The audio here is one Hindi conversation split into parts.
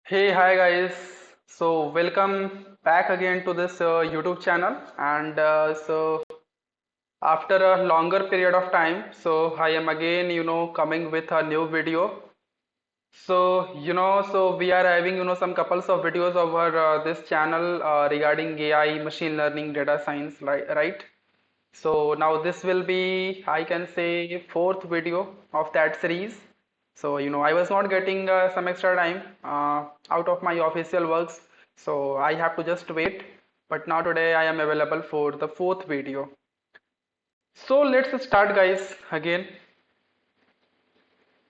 Hey, hi guys. So, welcome back again to this YouTube channel. And after a longer period of time, so I am again, coming with a new video. So we are having, some couples of videos over this channel regarding AI, machine learning, data science, right? So now this will be, I can say, fourth video of that series. So, I was not getting some extra time out of my official works. So I have to just wait. But now today I am available for the fourth video. So let's start guys again.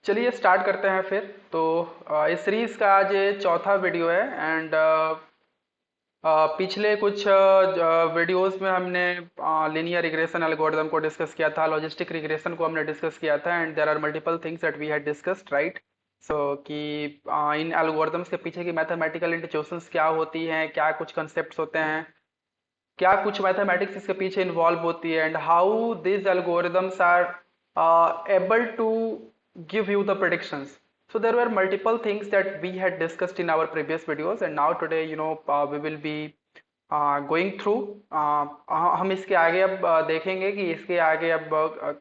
चलिए स्टार्ट करते हैं फिर तो इस सीरीज का आज ये चौथा वीडियो है एंड पिछले कुछ वीडियोस में हमने लीनियर रिग्रेशन एल्गोरिदम को डिस्कस किया था, लॉजिस्टिक रिग्रेशन को हमने डिस्कस किया था and there are multiple things that we had discussed, right? So कि इन एल्गोरिदम्स के पीछे की मैथमेटिकल इंट्यूशंस क्या होती हैं, क्या कुछ कंसेप्ट्स होते हैं, क्या कुछ मैथमेटिक्स इसके पीछे इन्वॉल्व होती है and how this algorithms are able to give you the predictions. So there were multiple things that we had discussed in our previous videos, and now today, we will be going through. हम इसके आगे अब देखेंगे कि इसके आगे अब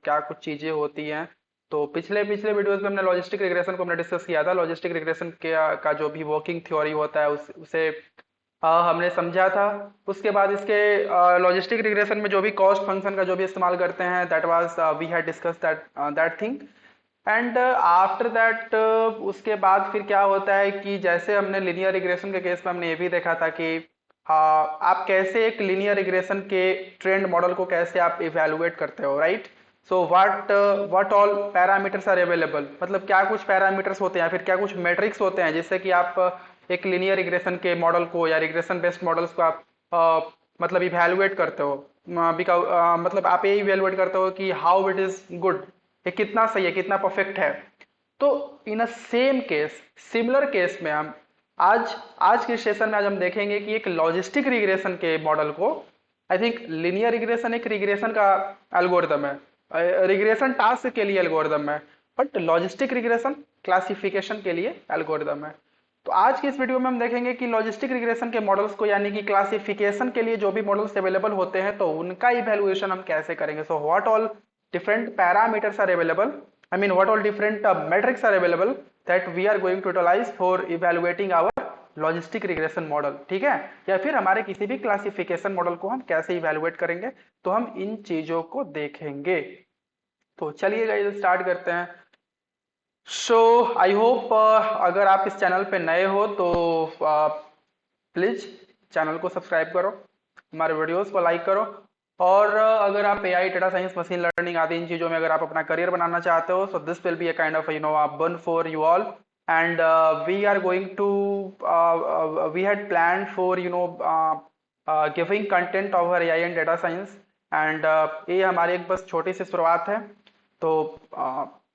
क्या कुछ चीजें होती हैं। तो पिछले पिछले वीडियोस में हमने लॉजिस्टिक रिग्रेशन को हमने डिस्कस किया था। लॉजिस्टिक रिग्रेशन के का जो भी वर्किंग थ्योरी होता है उसे हमने समझा था। उसके बाद इसके लॉजिस्टिक रिग्रेशन में जो भी कॉस्ट फंक्शन का जो भी इस्तेमाल करते हैं, that was we had discuss that thing. And after that उसके बाद फिर क्या होता है कि जैसे हमने लिनियर रिग्रेशन के केस में हमने ये भी देखा था कि आप कैसे एक लिनियर रिग्रेशन के ट्रेंड मॉडल को कैसे आप इवेलुएट करते हो, right? So what all parameters are available, मतलब क्या कुछ पैरामीटर्स होते हैं, फिर क्या कुछ मैट्रिक्स होते हैं जिससे कि आप एक लिनियर रिग्रेशन के मॉडल को या रिग्रेशन बेस्ड मॉडल्स को आप मतलब इवेलुएट करते हो। मतलब आप ये इवेलुएट करते हो कि हाउ इट इज गुड, ये कितना सही है, कितना परफेक्ट है। तो in a same case, similar case में हम आज आज के सेशन में आज हम देखेंगे कि एक लॉजिस्टिक रिग्रेशन के मॉडल को, आई थिंक लिनियर रिग्रेशन एक रिग्रेशन का एल्गोरिदम है, रिग्रेशन टास्क के लिए एल्गोरिदम है, बट लॉजिस्टिक रिग्रेशन क्लासिफिकेशन के लिए एल्गोरिदम है। तो आज की इस वीडियो में हम देखेंगे कि लॉजिस्टिक रिग्रेशन के मॉडल्स को, यानी कि क्लासिफिकेशन के लिए जो भी मॉडल्स अवेलेबल होते हैं, तो उनका इवैल्यूएशन हम कैसे करेंगे। सो what all different parameters are available, I mean what all different metrics are available that we are going to utilize for evaluating our logistic regression model, ठीक है? या फिर हमारे किसी भी क्लासिफिकेशन मॉडल को हम कैसे इवेलुएट करेंगे, तो हम इन चीजों को देखेंगे। तो चलिए गाइस स्टार्ट करते हैं। सो आई होप अगर आप इस चैनल पे नए हो तो प्लीज चैनल को सब्सक्राइब करो, हमारे वीडियोस को लाइक करो, और अगर आप AI, data science, machine learning आदि इन चीजों में अगर आप अपना करियर बनाना चाहते हो, so this will be a kind of burn for you all. And we are going to we had plan for giving content over AI and data science, and ये हमारी एक बस छोटी सी शुरुआत है। तो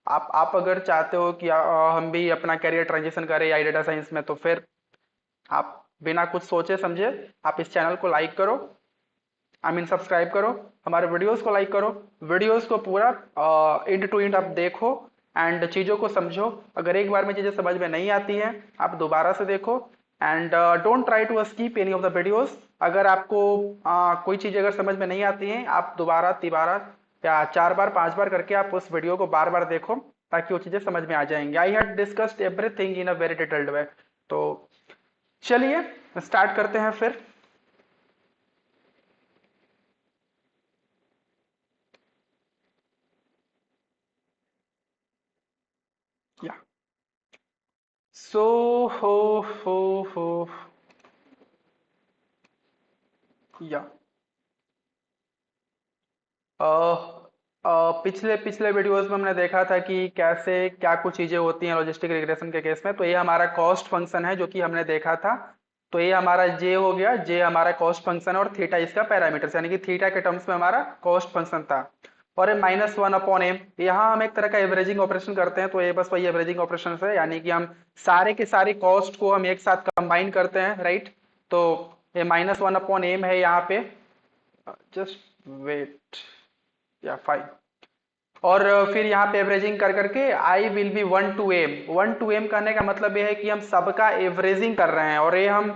आप अगर चाहते हो कि हम भी अपना करियर ट्रांजिशन करें एआई डेटा साइंस में, तो फिर आप बिना कुछ सोचे समझे आप इस चैनल को लाइक करो, आई मीन सब्सक्राइब करो, हमारे वीडियोस को लाइक करो, वीडियोस को पूरा एंड टू एंड आप देखो एंड चीज़ों को समझो। अगर एक बार में चीज़ें समझ में नहीं आती हैं, आप दोबारा से देखो and don't try to skip any of the videos. अगर आपको कोई चीज़ अगर समझ में नहीं आती है, आप दोबारा तिबारा या 4 बार 5 बार करके आप उस वीडियो को बार बार देखो, ताकि वो चीज़ें समझ में आ जाएंगी। I had discussed everything in a very detailed वे। तो चलिए स्टार्ट करते हैं फिर। या सो हो या पिछले पिछले वीडियोस में हमने देखा था कि कैसे क्या कुछ चीजें होती हैं लॉजिस्टिक रिग्रेशन के केस में। तो ये हमारा कॉस्ट फंक्शन है जो कि हमने देखा था। तो ये हमारा जे हो गया, जे हमारा कॉस्ट फंक्शन है और थीटा इसका पैरामीटर, यानी कि थीटा के टर्म्स में हमारा कॉस्ट फंक्शन था। और ये -1/m, यहाँ हम एक तरह का एवरेजिंग ऑपरेशन करते हैं। तो ये बस वही एवरेजिंग ऑपरेशन है, यानी कि हम सारे के सारे कॉस्ट को हम एक साथ कंबाइन करते हैं, राइट? तो ये -1/m है यहाँ पे। जस्ट वेट, या फाइन। और फिर यहाँ पे एवरेजिंग कर करके आई will be 1 to m। 1 to m कहने का मतलब ये है कि हम सबका एवरेजिंग कर रहे हैं, और ये हम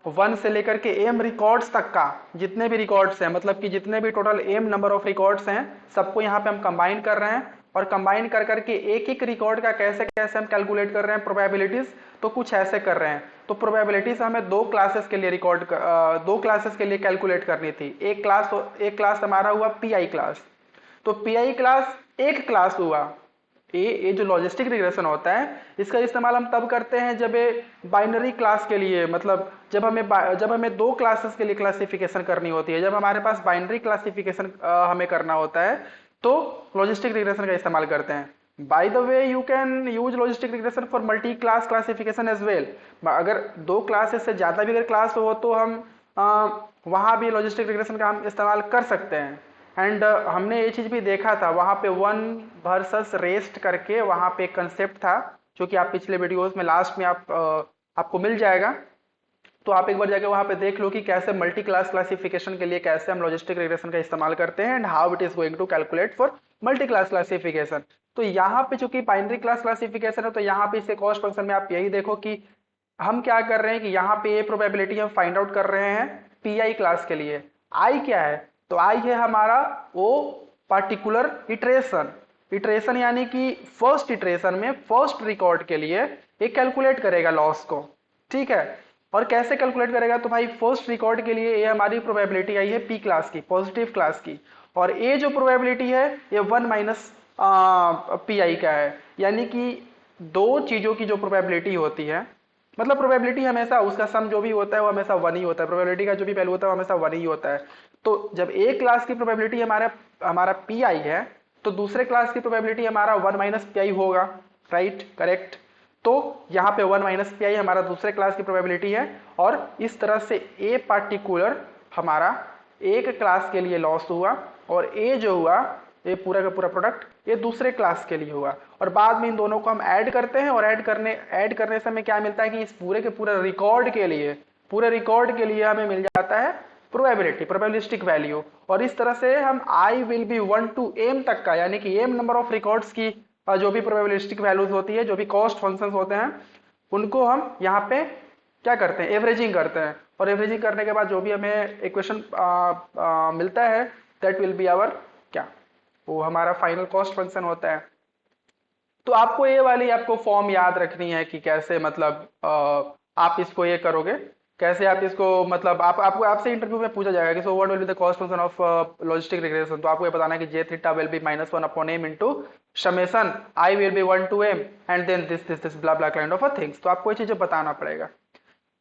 1 से लेकर के एम रिकॉर्ड्स तक का जितने भी रिकॉर्ड्स हैं, मतलब कि जितने भी total M number of records हैं, सबको यहाँ पे हम कंबाइन कर रहे हैं। और कंबाइन कर करके एक एक रिकॉर्ड का कैसे कैसे हम कैलकुलेट कर रहे हैं प्रोबेबिलिटीज, तो कुछ ऐसे कर रहे हैं। तो प्रोबेबिलिटीज हमें दो क्लासेस के लिए दो क्लासेस के लिए कैलकुलेट करनी थी। एक क्लास हमारा हुआ पीआई क्लास। तो पीआई क्लास एक क्लास हुआ। ये जो लॉजिस्टिक रिग्रेशन होता है, इसका इस्तेमाल हम तब करते हैं जब ये बाइनरी क्लास के लिए, मतलब जब हमें दो क्लासेस के लिए क्लासिफिकेशन करनी होती है, जब हमारे पास बाइनरी क्लासिफिकेशन हमें करना होता है, तो लॉजिस्टिक रिग्रेशन का इस्तेमाल करते हैं। By the way you can use logistic regression for multi class classification as well. अगर दो क्लासेस से ज़्यादा भी अगर क्लास हो तो हम वहाँ भी लॉजिस्टिक रिग्रेशन का हम इस्तेमाल कर सकते हैं। एंड हमने ये चीज़ भी देखा था वहाँ पे वन वर्सेस रेस्ट करके, वहाँ पे एक कंसेप्ट था जो कि आप पिछले वीडियोस में लास्ट में आपको मिल जाएगा। तो आप एक बार जाके वहाँ पे देख लो कि कैसे मल्टी क्लास क्लासिफिकेशन के लिए कैसे हम लॉजिस्टिक रिग्रेशन का इस्तेमाल करते हैं, and how it is going to calculate for multi class classification. तो यहाँ पे चूंकि बाइनरी क्लास क्लासिफिकेशन है, तो यहाँ पे इसे कॉस्ट फंक्शन में आप यही देखो कि हम क्या कर रहे हैं कि यहाँ पे ये प्रोबेबिलिटी हम फाइंड आउट कर रहे हैं पीआई क्लास के लिए। आई क्या है, तो आई है हमारा वो पार्टिकुलर इटरेशन। इटरेशन यानी कि फर्स्ट इटरेशन में फर्स्ट रिकॉर्ड के लिए ये कैलकुलेट करेगा लॉस को। ठीक है, और कैसे कैलकुलेट करेगा, तो भाई फर्स्ट रिकॉर्ड के लिए ये हमारी प्रोबेबिलिटी आई है पी क्लास की, पॉजिटिव क्लास की, और ये जो प्रोबेबिलिटी है ये 1 माइनस पी आई का है। यानी कि दो चीजों की जो प्रोबेबिलिटी होती है, मतलब प्रोबेबिलिटी हमेशा उसका सम जो भी होता है वो हमेशा 1 ही होता है, प्रोबेबिलिटी का जो भी वैल्यू होता है वो हमेशा 1 ही होता है। तो जब एक क्लास की प्रोबेबिलिटी हमारा हमारा पी आई है, तो दूसरे क्लास की प्रोबेबिलिटी हमारा 1 माइनस पी आई होगा। Right, correct. तो यहाँ पे 1 माइनस पी आई हमारा दूसरे क्लास की प्रोबेबिलिटी है, और इस तरह से ए पार्टिकुलर हमारा एक क्लास के लिए लॉस हुआ, और ए जो हुआ ये पूरा का पूरा प्रोडक्ट ये दूसरे क्लास के लिए हुआ। और बाद में इन दोनों को हम ऐड करते हैं, और ऐड करने से हमें क्या मिलता है कि इस पूरे के पूरे रिकॉर्ड के लिए, पूरे रिकॉर्ड के लिए हमें मिल जाता है प्रोबेबिलिटी, प्रोबेबिलिस्टिक वैल्यू। और इस तरह से हम आई विल बी 1 to m तक का, यानी कि m नंबर ऑफ रिकॉर्ड्स की जो भी प्रोबेबिलिस्टिक वैल्यूज होती है, जो भी कॉस्ट फंक्शंस होते हैं, उनको हम यहाँ पे क्या करते हैं, एवरेजिंग करते हैं। और एवरेजिंग करने के बाद जो भी हमें इक्वेशन मिलता है, दैट विल बी आवर क्या, वो हमारा फाइनल कॉस्ट फंक्शन होता है। तो आपको ये वाली आपको फॉर्म याद रखनी है कि कैसे, मतलब आप इसको ये करोगे, कैसे आप इसको, मतलब आपको आपसे इंटरव्यू में पूछा जाएगा कि so what will be the cost function of logistic regression. तो आपको ये बताना है कि J theta will be -1 upon m into summation i will be 1 to m and then this blah blah kind of a things. तो आपको ये चीजें बताना पड़ेगा।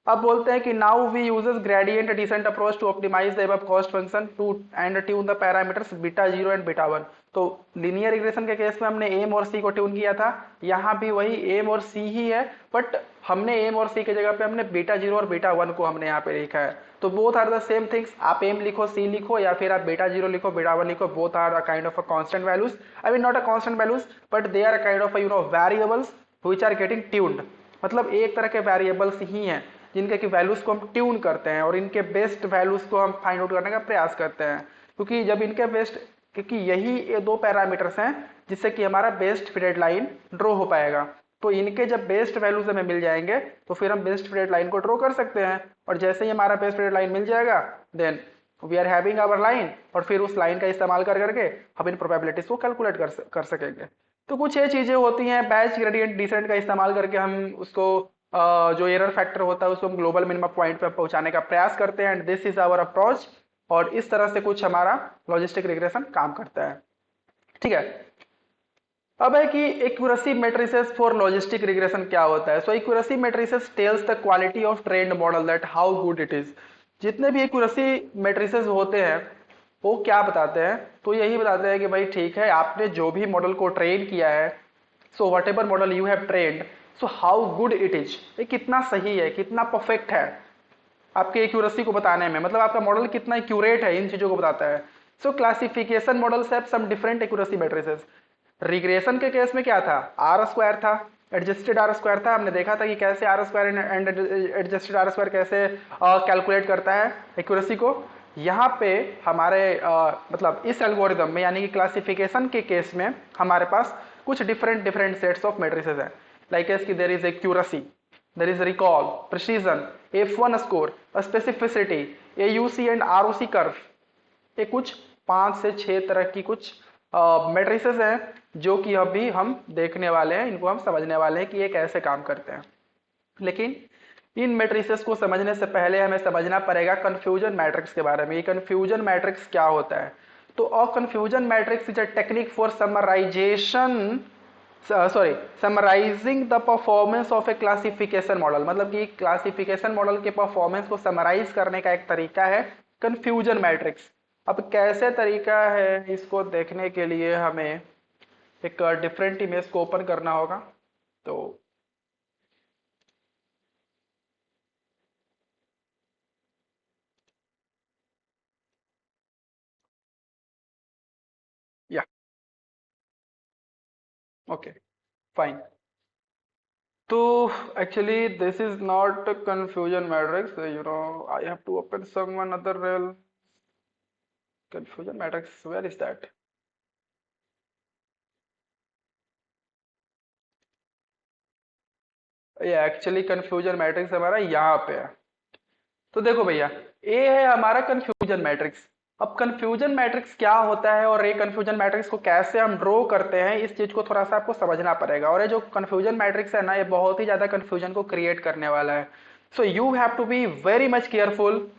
अब बोलते हैं कि now we uses gradient descent approach to optimize the above cost function to and tune the parameters beta 0 and beta 1। तो लीनियर रिग्रेशन के केस में हमने एम और सी को ट्यून किया था, यहाँ भी वही एम और सी ही है, बट हमने एम और सी के जगह पे हमने बीटा 0 और बीटा 1 को हमने यहाँ पे लिखा है। तो both are the same things, आप एम लिखो सी लिखो या फिर आप बीटा 0 लिखो बीटा 1 लिखो, both are a kind of a constant values. I mean not a constant values, but they are a kind of variables which are getting tuned. मतलब एक तरह के वेरिएबल्स ही हैं जिनके की वैल्यूज को हम ट्यून करते हैं, और इनके बेस्ट वैल्यूज को हम फाइंड आउट करने का प्रयास करते हैं। क्योंकि जब इनके बेस्ट, क्योंकि यही ये दो पैरामीटर्स हैं जिससे कि हमारा बेस्ट फिटेड लाइन ड्रॉ हो पाएगा। तो इनके जब बेस्ट वैल्यूज हमें मिल जाएंगे तो फिर हम बेस्ट फिटेड लाइन को ड्रॉ कर सकते हैं, और जैसे ही हमारा बेस्ट फिटेड लाइन मिल जाएगा then we are having our line, और फिर उस लाइन का इस्तेमाल कर करके हम इन प्रोबेबिलिटीज को कैलकुलेट कर सकेंगे। तो कुछ ये चीजें होती हैं, बैच ग्रेडियंट डिसेंट का इस्तेमाल करके हम उसको जो एरर फैक्टर होता है उसको हम ग्लोबल मिनिमम पॉइंट पे पहुंचाने का प्रयास करते हैं, and this is our approach. और इस तरह से कुछ हमारा लॉजिस्टिक रिग्रेशन काम करता है। ठीक है, अब है कि accuracy matrices for logistic regression क्या होता है। So accuracy matrices tells the quality of trained model that how good it is. जितने भी एक्यूरेसी मैट्रिसेस होते हैं वो क्या बताते हैं, तो यही बताते हैं कि भाई ठीक है, आपने जो भी मॉडल को ट्रेन किया है, so whatever model you have trained, so how good it is, ये कितना सही है, कितना परफेक्ट है आपके एक्यूरेसी को बताने में, मतलब आपका मॉडल कितना एक्यूरेट है, इन चीजों को बताता है। So classification models have some different accuracy matrices. Regression के केस में क्या था, आर स्क्वायर था, एडजस्टेड आर स्क्वायर था। हमने देखा था कि कैसे R square and adjusted R square कैसे कैलकुलेट करता है एक्यूरेसी को। यहाँ पे हमारे मतलब इस एल्गोरिदम में यानी कि क्लासिफिकेशन के केस में हमारे पास कुछ different different sets of matrices हैं। लाइक एस की there is accuracy, there is recall, precision, F1 score, specificity, AUC and ROC curve. ये कुछ 5 से 6 तरह की कुछ मैट्रिसेस हैं जो कि अभी हम देखने वाले हैं, इनको हम समझने वाले हैं कि ये कैसे काम करते हैं। लेकिन इन मैट्रिसेस को समझने से पहले हमें समझना पड़ेगा कंफ्यूजन मैट्रिक्स के बारे में। ये कंफ्यूजन मैट्रिक्स क्या होता है? तो a confusion matrix is a technique for summarization, sorry, summarizing the performance of a classification model. मतलब कि क्लासिफिकेशन मॉडल के परफॉर्मेंस को समराइज करने का एक तरीका है कंफ्यूजन मैट्रिक्स। अब कैसे तरीका है इसको देखने के लिए हमें एक डिफरेंट इमेज को ओपन करना होगा। तो या ओके, फाइन। तो actually this is not confusion matrix, I have to open some one other real confusion matrix. Where is that? ये एक्चुअली confusion matrix हमारा यहाँ पे है। तो देखो भैया, ए है हमारा कंफ्यूजन मैट्रिक्स। अब कंफ्यूजन मैट्रिक्स क्या होता है और ये कंफ्यूजन मैट्रिक्स को कैसे हम ड्रॉ करते हैं, इस चीज को थोड़ा सा आपको समझना पड़ेगा। और ये जो कंफ्यूजन मैट्रिक्स है ना, ये बहुत ही ज्यादा कंफ्यूजन को क्रिएट करने वाला है। So you have to be very much careful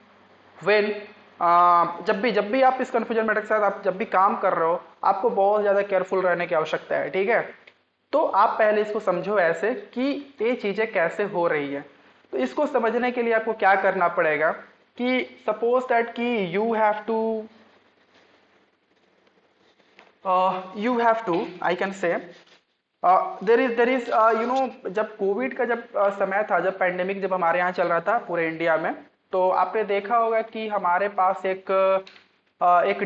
when, जब भी आप इस कंफ्यूजन मैट्रिक्स के साथ आप जब भी काम कर रहे हो, आपको बहुत ज्यादा केयरफुल रहने की आवश्यकता है, ठीक है? तो आप पहले इसको समझो ऐसे कि ये चीजें कैसे हो रही है। तो इसको समझने के लिए आपको क्या करना पड़ेगा कि सपोज दैट कि you have to I can say there is जब कोविड का जब समय था, जब पैंडेमिक जब हमारे यहाँ चल रहा था पूरे इंडिया में, तो आपने देखा होगा कि हमारे पास एक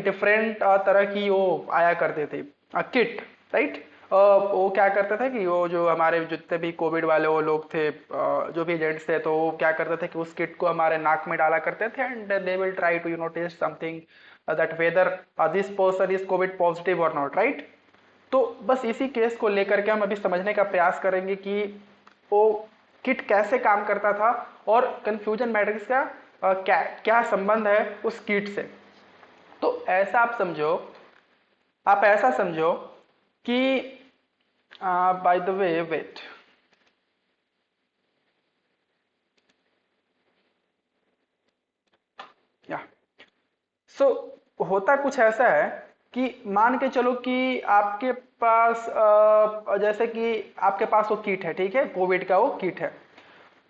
डिफरेंट तरह की वो आया करते थे किट, राइट? वो क्या करते थे कि वो जो हमारे जितने भी कोविड वाले वो लोग थे, जो भी एजेंट्स थे, तो वो क्या करते थे कि उस किट को हमारे नाक में डाला करते थे and they will try to test something that whether this person is covid positive और नॉट, राइट? तो बस इसी केस को लेकर के हम अभी समझने का प्रयास करेंगे कि वो किट कैसे काम करता था और कंफ्यूजन मैट्रिक्स का क्या क्या संबंध है उस किट से। तो ऐसा समझो कि बाय द वे वेट, या सो होता कुछ ऐसा है कि मान के चलो कि आपके पास जैसे कि आपके पास वो किट है, ठीक है? कोविड का वो किट है।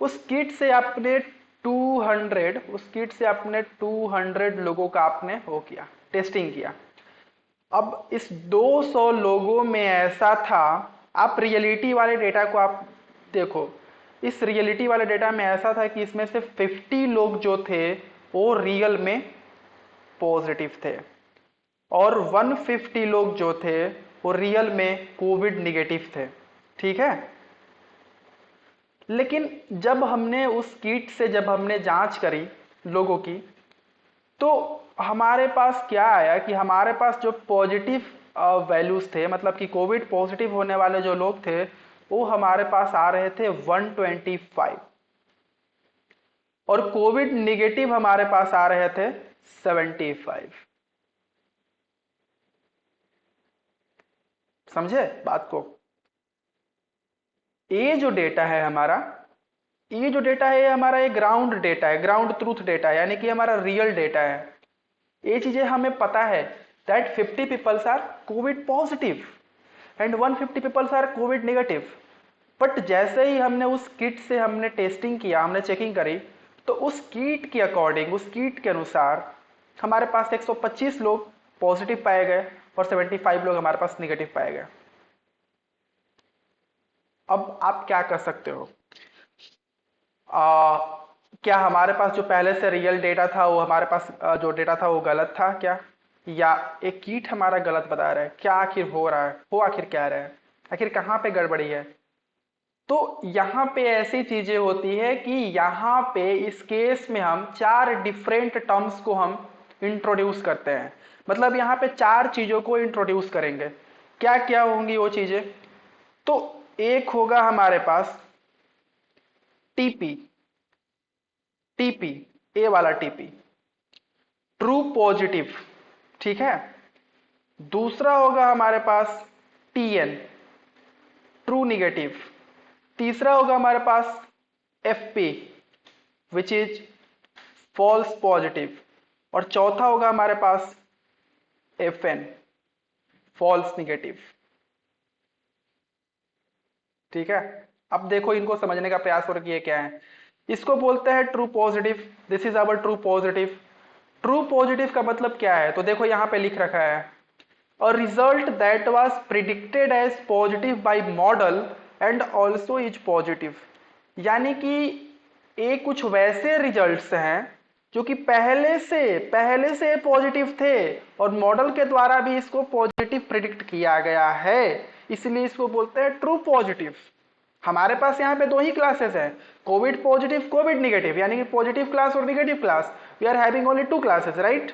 उस किट से आपने 200 लोगों का आपने वो किया, टेस्टिंग किया। अब इस 200 लोगों में ऐसा था, आप रियलिटी वाले डेटा को आप देखो, इस रियलिटी वाले डेटा में ऐसा था कि इसमें से 50 लोग जो थे वो रियल में पॉजिटिव थे और 150 लोग जो थे वो रियल में कोविड निगेटिव थे, ठीक है? लेकिन जब हमने उस किट से जब हमने जांच करी लोगों की, तो हमारे पास क्या आया कि हमारे पास जो पॉजिटिव वैल्यूज थे, मतलब कि कोविड पॉजिटिव होने वाले जो लोग थे, वो हमारे पास आ रहे थे 125 और कोविड निगेटिव हमारे पास आ रहे थे 75। समझे बात को? ये जो डेटा है हमारा, ये जो डेटा है ये हमारा एक ग्राउंड डेटा है, ग्राउंड ट्रूथ डेटा है, यानी कि हमारा रियल डेटा है। ये चीजें हमें पता है that 50 peoples are covid positive and 150 peoples are covid negative. But जैसे ही हमने उस किट से हमने टेस्टिंग किया, हमने चेकिंग करी, तो उस किट के अकॉर्डिंग, उस किट के अनुसार हमारे पास 125 लोग पॉजिटिव पाए गए और 75 लोग हमारे पास निगेटिव पाए गए। अब आप क्या कर सकते हो? आ, क्या हमारे पास जो पहले से रियल डेटा था वो हमारे पास जो डेटा था वो गलत था क्या, या एक कीट हमारा गलत बता रहा है? क्या आखिर हो रहा है, हो आखिर क्या रहा है, आखिर कहाँ पे गड़बड़ी है? तो यहाँ पे ऐसी चीजें होती है कि यहाँ पे इस केस में हम 4 डिफरेंट टर्म्स को हम इंट्रोड्यूस करते हैं। मतलब यहाँ पे 4 चीजों को इंट्रोड्यूस करेंगे। क्या क्या होंगी वो चीजें? तो एक होगा हमारे पास टीपी, टीपी, ए वाला टीपी, ट्रू पॉजिटिव, ठीक है। दूसरा होगा हमारे पास टीएन, ट्रू निगेटिव। तीसरा होगा हमारे पास FP, which is false positive. और चौथा होगा हमारे पास एफएन, फॉल्स निगेटिव। ठीक है। अब देखो इनको समझने का प्रयास करो कि ये क्या है। इसको बोलते हैं true positive. This is our true positive. True positive का मतलब क्या है? तो देखो यहां पे लिख रखा है, a result that was predicted as positive by model and also is positive। यानी कि ये कुछ वैसे रिजल्ट्स हैं जो कि पहले से पॉजिटिव थे और मॉडल के द्वारा भी इसको पॉजिटिव प्रिडिक्ट किया गया है, इसलिए इसको बोलते हैं ट्रू पॉजिटिव। हमारे पास यहाँ पे 2 ही क्लासेस हैं, कोविड पॉजिटिव, कोविड निगेटिव, यानी कि पॉजिटिव क्लास और negative class. We are having only 2 classes, right.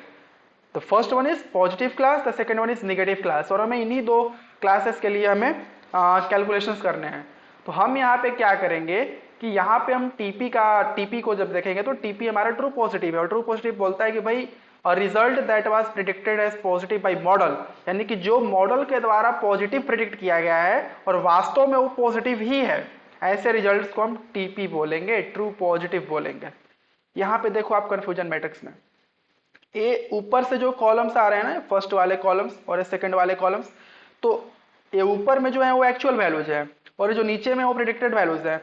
The first one is positive class, the second one is negative class. और हमें इन्हीं 2 क्लासेस के लिए हमें कैलकुलेशंस करने हैं। तो हम यहाँ पे क्या करेंगे कि यहाँ पे हम टीपी को जब देखेंगे तो टीपी हमारा ट्रू पॉजिटिव है, और ट्रू पॉजिटिव बोलता है कि भाई result that was predicted as positive by model, यानी कि जो मॉडल के द्वारा पॉजिटिव प्रिडिक्ट किया गया है और वास्तव में वो पॉजिटिव ही है, ऐसे रिजल्ट्स को हम टीपी बोलेंगे, ट्रू पॉजिटिव बोलेंगे। यहाँ पे देखो आप कंफ्यूजन मैट्रिक्स में ये ऊपर से जो कॉलम्स आ रहे हैं ना, फर्स्ट वाले कॉलम्स और सेकंड वाले कॉलम्स, तो ये ऊपर में जो है वो एक्चुअल वैल्यूज है और जो नीचे में वो प्रिडिक्टेड वैल्यूज है।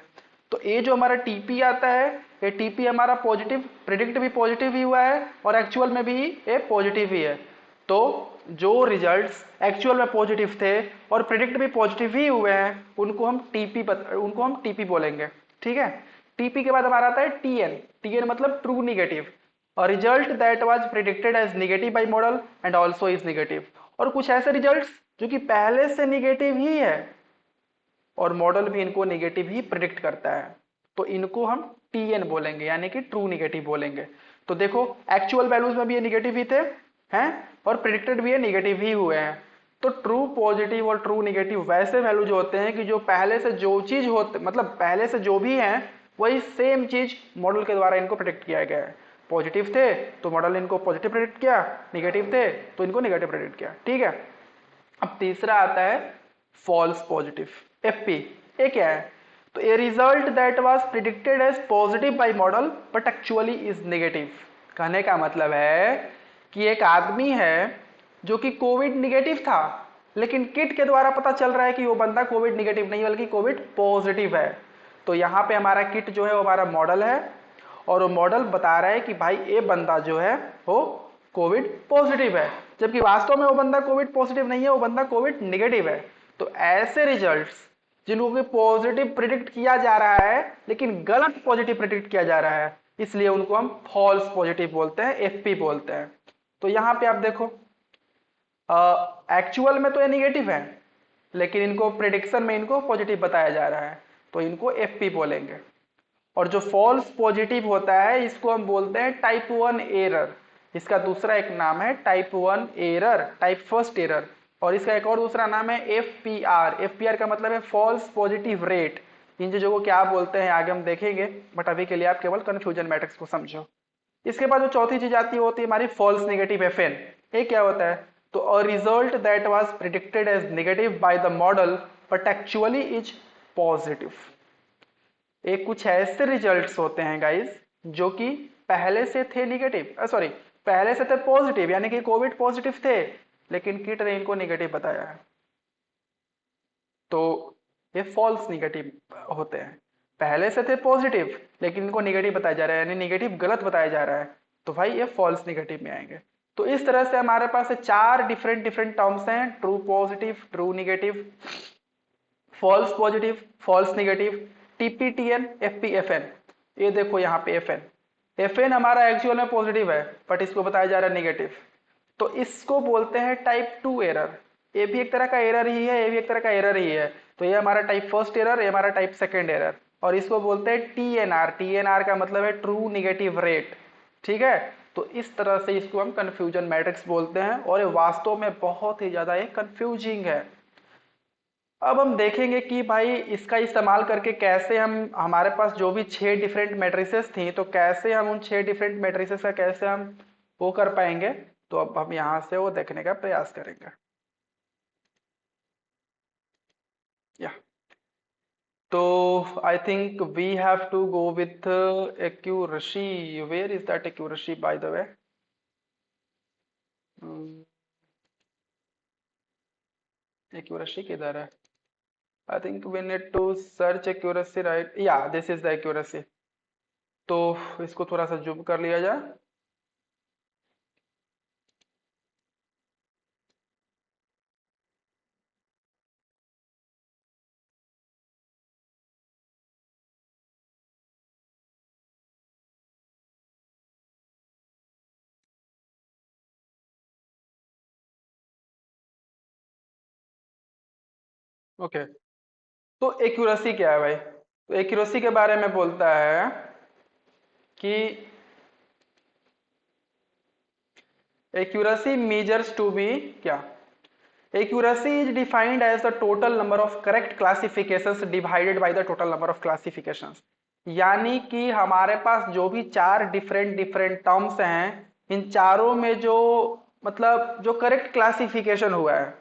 तो ये जो हमारा टीपी आता है, ये टीपी हमारा पॉजिटिव, प्रिडिक्ट भी पॉजिटिव ही हुआ है और एक्चुअल में भी ये पॉजिटिव ही है। तो जो रिजल्ट्स एक्चुअल में पॉजिटिव थे और प्रिडिक्ट भी पॉजिटिव ही हुए हैं उनको हम टीपी बोलेंगे। ठीक है। टीपी के बाद हमारा आता है टीएन। टीएन मतलब true negative, a result that was predicted as negative by model and also is negative। और कुछ ऐसे रिजल्ट्स जो कि पहले से निगेटिव ही है और मॉडल भी इनको निगेटिव ही प्रिडिक्ट करता है, तो इनको हम टीएन बोलेंगे, यानी कि ट्रू निगेटिव बोलेंगे। तो देखो एक्चुअल वैल्यूज में भी ये निगेटिव ही थे हैं और प्रिडिक्टेड भी ये निगेटिव ही हुए हैं। तो ट्रू पॉजिटिव और ट्रू निगेटिव वैसे वैल्यू जो होते हैं कि जो पहले से जो चीज होते, मतलब पहले से जो भी है वही सेम चीज मॉडल के द्वारा इनको प्रिडिक्ट किया गया है। पॉजिटिव थे तो मॉडल इनको पॉजिटिव प्रेडिक्ट किया, निगेटिव थे तो इनको निगेटिव प्रेडिक्ट किया। ठीक है। अब तीसरा आता है फॉल्स पॉजिटिव, एफपी। ये क्या है? तो a result that was predicted as positive by model but actually is negative. कहने का मतलब है कि एक आदमी है जो कि कोविड निगेटिव था, लेकिन किट के द्वारा पता चल रहा है कि वो बंदा कोविड निगेटिव नहीं बल्कि कोविड पॉजिटिव है। तो यहाँ पे हमारा किट जो है वो हमारा मॉडल है और वो मॉडल बता रहा है कि भाई ये बंदा जो है वो कोविड पॉजिटिव है, जबकि वास्तव में वो बंदा कोविड पॉजिटिव नहीं है, वो बंदा कोविड निगेटिव है। तो ऐसे रिजल्ट्स जिनको कि पॉजिटिव प्रिडिक्ट किया जा रहा है लेकिन गलत पॉजिटिव प्रिडिक्ट किया जा रहा है, इसलिए उनको हम फॉल्स पॉजिटिव बोलते हैं, एफपी बोलते हैं। तो यहाँ पे आप देखो एक्चुअल में तो ये निगेटिव है लेकिन इनको प्रिडिक्शन में इनको पॉजिटिव बताया जा रहा है, तो इनको एफपी बोलेंगे। और जो फॉल्स पॉजिटिव होता है इसको हम बोलते हैं टाइप 1 एरर। इसका दूसरा एक नाम है type 1 error, type first error. और इसका एक और दूसरा नाम है एफपीआर। एफपीआर का मतलब है फॉल्स पॉजिटिव रेट। इन चीजों को क्या बोलते हैं आगे हम देखेंगे, बट अभी के लिए आप केवल कंफ्यूजन मैट्रिक्स को समझो। इसके बाद जो चौथी चीज आती होती है हमारी फॉल्स नेगेटिव एफएन। ये क्या होता है? तो a result that was predicted as negative by the model but actually is positive. एक कुछ ऐसे रिजल्ट्स होते हैं गाइस जो कि पहले से थे निगेटिव, सॉरी पहले से थे पॉजिटिव, यानी कि कोविड पॉजिटिव थे लेकिन किट ने इनको निगेटिव बताया है, तो ये फॉल्स निगेटिव होते हैं। पहले से थे पॉजिटिव लेकिन इनको निगेटिव बताया जा रहा है, यानी निगेटिव गलत बताया जा रहा है, तो भाई ये फॉल्स निगेटिव में आएंगे। तो इस तरह से हमारे पास 4 डिफरेंट टर्म्स हैं, true positive, true negative, false positive, false negative, TPTN, FPFN. ये देखो यहाँ पे एफएन, एफएन हमारा एक्चुअल में पॉजिटिव है बट इसको बताया जा रहा है निगेटिव, तो इसको बोलते हैं टाइप 2 एरर। ये भी एक तरह का एरर ही है, ये भी एक तरह का एरर ही है। तो ये हमारा टाइप फर्स्ट एरर, ये हमारा टाइप सेकेंड एरर। और इसको बोलते हैं टीएनआर। टीएनआर का मतलब है ट्रू निगेटिव रेट। ठीक है। तो इस तरह से इसको हम कंफ्यूजन मैट्रिक्स बोलते हैं और ये वास्तव में बहुत ही ज़्यादा ये कंफ्यूजिंग है। अब हम देखेंगे कि भाई इसका इस्तेमाल करके कैसे हम, हमारे पास जो भी 6 डिफरेंट मैट्रिसेस थी, तो कैसे हम उन 6 डिफरेंट मैट्रिसेस का कैसे हम वो कर पाएंगे। तो अब हम यहाँ से वो देखने का प्रयास करेंगे। या तो I think we have to go with accuracy. Where is that accuracy by the way? Accuracy किधर है? I think we need to search accuracy, right? या दिस इज द एक्यूरेसी। तो इसको थोड़ा सा जूम कर लिया जाए। ओके, तो एक्यूरेसी क्या है भाई? तो एक्यूरेसी के बारे में बोलता है कि एक्यूरेसी मेजर्स टू बी क्या? Accuracy is defined as the total number of correct classifications divided by the total number of classifications। यानी कि हमारे पास जो भी 4 डिफरेंट टर्म्स हैं, इन चारों में जो मतलब जो करेक्ट क्लासिफिकेशन हुआ है,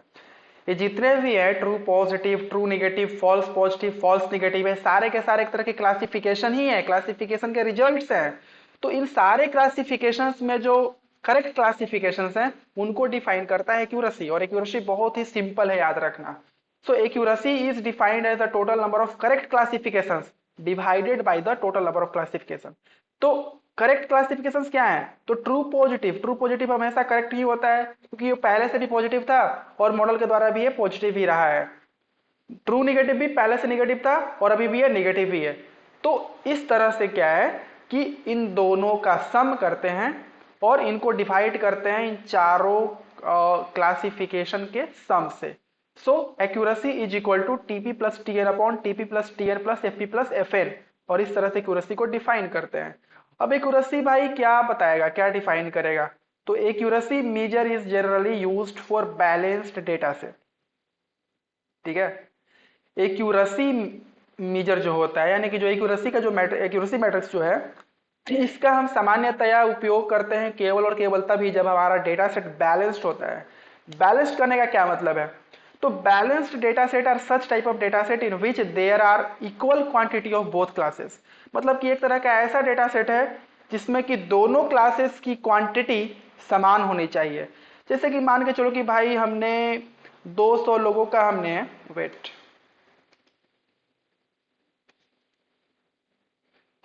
ये जितने भी है true positive, true negative, false positive, false negative है, सारे के सारे एक तरह के क्लासिफिकेशन ही है, क्लासिफिकेशन के रिजल्ट्स हैं। तो इन सारे क्लासिफिकेशंस में जो करेक्ट क्लासिफिकेशंस हैं उनको डिफाइन करता है एक्यूरेसी। और एक्यूरेसी बहुत ही सिंपल है, याद रखना। So accuracy is defined as the total number of correct classifications divided by the total number of classification. तो करेक्ट क्लासिफिकेशंस क्या है? तो ट्रू पॉजिटिव, ट्रू पॉजिटिव हमेशा करेक्ट ही होता है क्योंकि ये पहले से भी पॉजिटिव था और मॉडल के द्वारा भी ये पॉजिटिव ही रहा है। ट्रू निगेटिव भी पहले से निगेटिव था और अभी भी है नेगेटिव ही है। तो इस तरह से क्या है कि इन दोनों का सम करते हैं और इनको डिवाइड करते हैं इन चारों क्लासिफिकेशन के सम से। So accuracy is equal to TP plus T N upon TP plus T N plus F P plus F N. और इस तरह से एक्यूरेसी को डिफाइन करते हैं। अब एक्यूरेसी भाई क्या बताएगा, क्या डिफाइन करेगा? तो accuracy measure is generally used for balanced data set. ठीक है, एक्यूरेसी मेजर जो होता है, यानी कि जो एक्यूरेसी का जो एक्यूरेसी मैट्रिक्स जो है, इसका हम सामान्यतया उपयोग करते हैं केवल और केवल तभी जब हमारा डेटा सेट बैलेंस्ड होता है। बैलेंस्ड करने का क्या मतलब है? तो balanced data set are such type of data set in which there are equal quantity of both classes. मतलब कि एक तरह का ऐसा डेटा सेट है जिसमें कि दोनों क्लासेस की क्वांटिटी समान होनी चाहिए। जैसे कि मान के चलो कि भाई हमने 200 लोगों का हमने वेट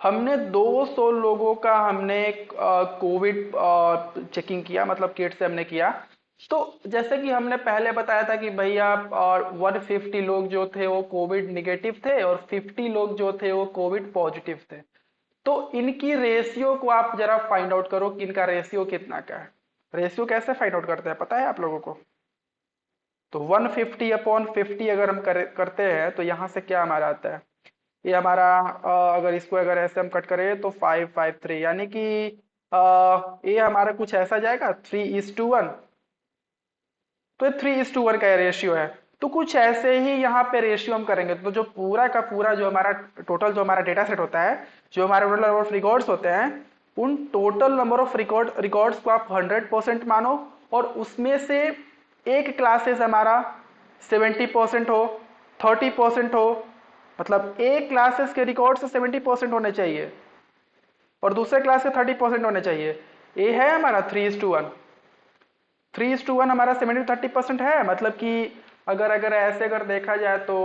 हमने 200 लोगों का हमने कोविड चेकिंग किया, मतलब किट से हमने किया। तो जैसे कि हमने पहले बताया था कि भैया और 150 लोग जो थे वो कोविड निगेटिव थे और 50 लोग जो थे वो कोविड पॉजिटिव थे। तो इनकी रेशियो को आप जरा फाइंड आउट करो कि इनका रेशियो कितना का है। रेशियो कैसे फाइंड आउट करते हैं पता है आप लोगों को? तो 150 अपॉन 50 अगर हम करते हैं तो यहाँ से क्या हमारा आता है? ये हमारा अगर इसको अगर ऐसे हम कट करें तो 553, यानी कि ये हमारा कुछ ऐसा जाएगा 3:1। तो 3:1 का रेशियो है। तो कुछ ऐसे ही यहाँ पे रेशियो हम करेंगे तो जो पूरा का पूरा जो हमारा टोटल जो हमारा डेटा सेट होता है, जो हमारे टोटल नंबर ऑफ रिकॉर्ड्स होते हैं, उन टोटल नंबर ऑफ रिकॉर्ड्स को आप 100% मानो और उसमें से एक क्लासेस हमारा 70% हो, 30% हो। मतलब एक क्लासेस के रिकॉर्ड से 70% होने चाहिए और दूसरे क्लास के 30% होने चाहिए। ये है हमारा 3:1। 3:1 हमारा 70-30% है। मतलब कि अगर अगर ऐसे अगर देखा जाए तो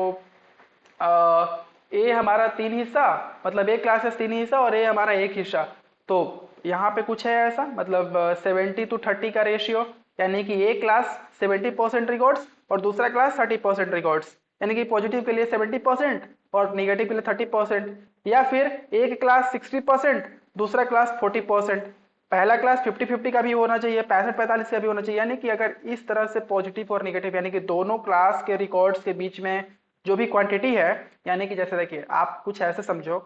ए हमारा 3 हिस्सा, मतलब एक क्लासेस 3 हिस्सा और ए हमारा एक हिस्सा। तो यहाँ पे कुछ है ऐसा, मतलब 70-30 का रेशियो, यानी कि एक क्लास 70% रिकॉर्ड्स और दूसरा क्लास 30% रिकॉर्ड्स। यानी कि पॉजिटिव के लिए 70% और निगेटिव के लिए 30%। या फिर एक क्लास 60%, दूसरा क्लास 40%। पहला क्लास 50-50 का भी होना चाहिए, 65-45 का भी होना चाहिए। यानी कि अगर इस तरह से पॉजिटिव और निगेटिव यानी कि दोनों क्लास के रिकॉर्ड्स के बीच में जो भी क्वांटिटी है, यानी कि जैसे देखिए आप कुछ ऐसे समझो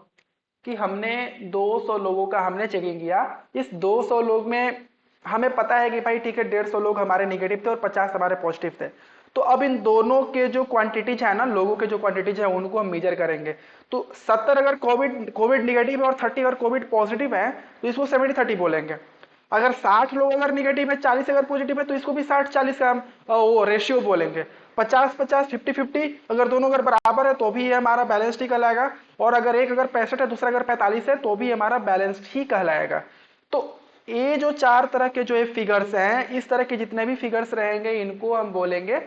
कि हमने 200 लोगों का हमने चेकिंग किया। इस 200 लोग में हमें पता है कि भाई ठीक है 150 लोग हमारे निगेटिव थे और 50 हमारे पॉजिटिव थे। तो अब इन दोनों के जो क्वांटिटीज है ना, लोगों के जो क्वांटिटीज है उनको हम मेजर करेंगे। तो 70 अगर कोविड कोविड निगेटिव है और 30 अगर कोविड पॉजिटिव है तो इसको 70-30 बोलेंगे। अगर 60 लोग अगर निगेटिव है 40 अगर पॉजिटिव है तो इसको भी 60-40 का हम वो रेशियो बोलेंगे। 50-50 50-50 अगर दोनों अगर बराबर है तो भी ये हमारा बैलेंस्ड ही कहलाएगा। और अगर एक अगर 65 है दूसरा अगर 45 है तो भी हमारा बैलेंस्ड ही कहलाएगा। तो ये जो चार तरह के जो ये फिगर्स हैं, इस तरह के जितने भी फिगर्स रहेंगे इनको हम बोलेंगे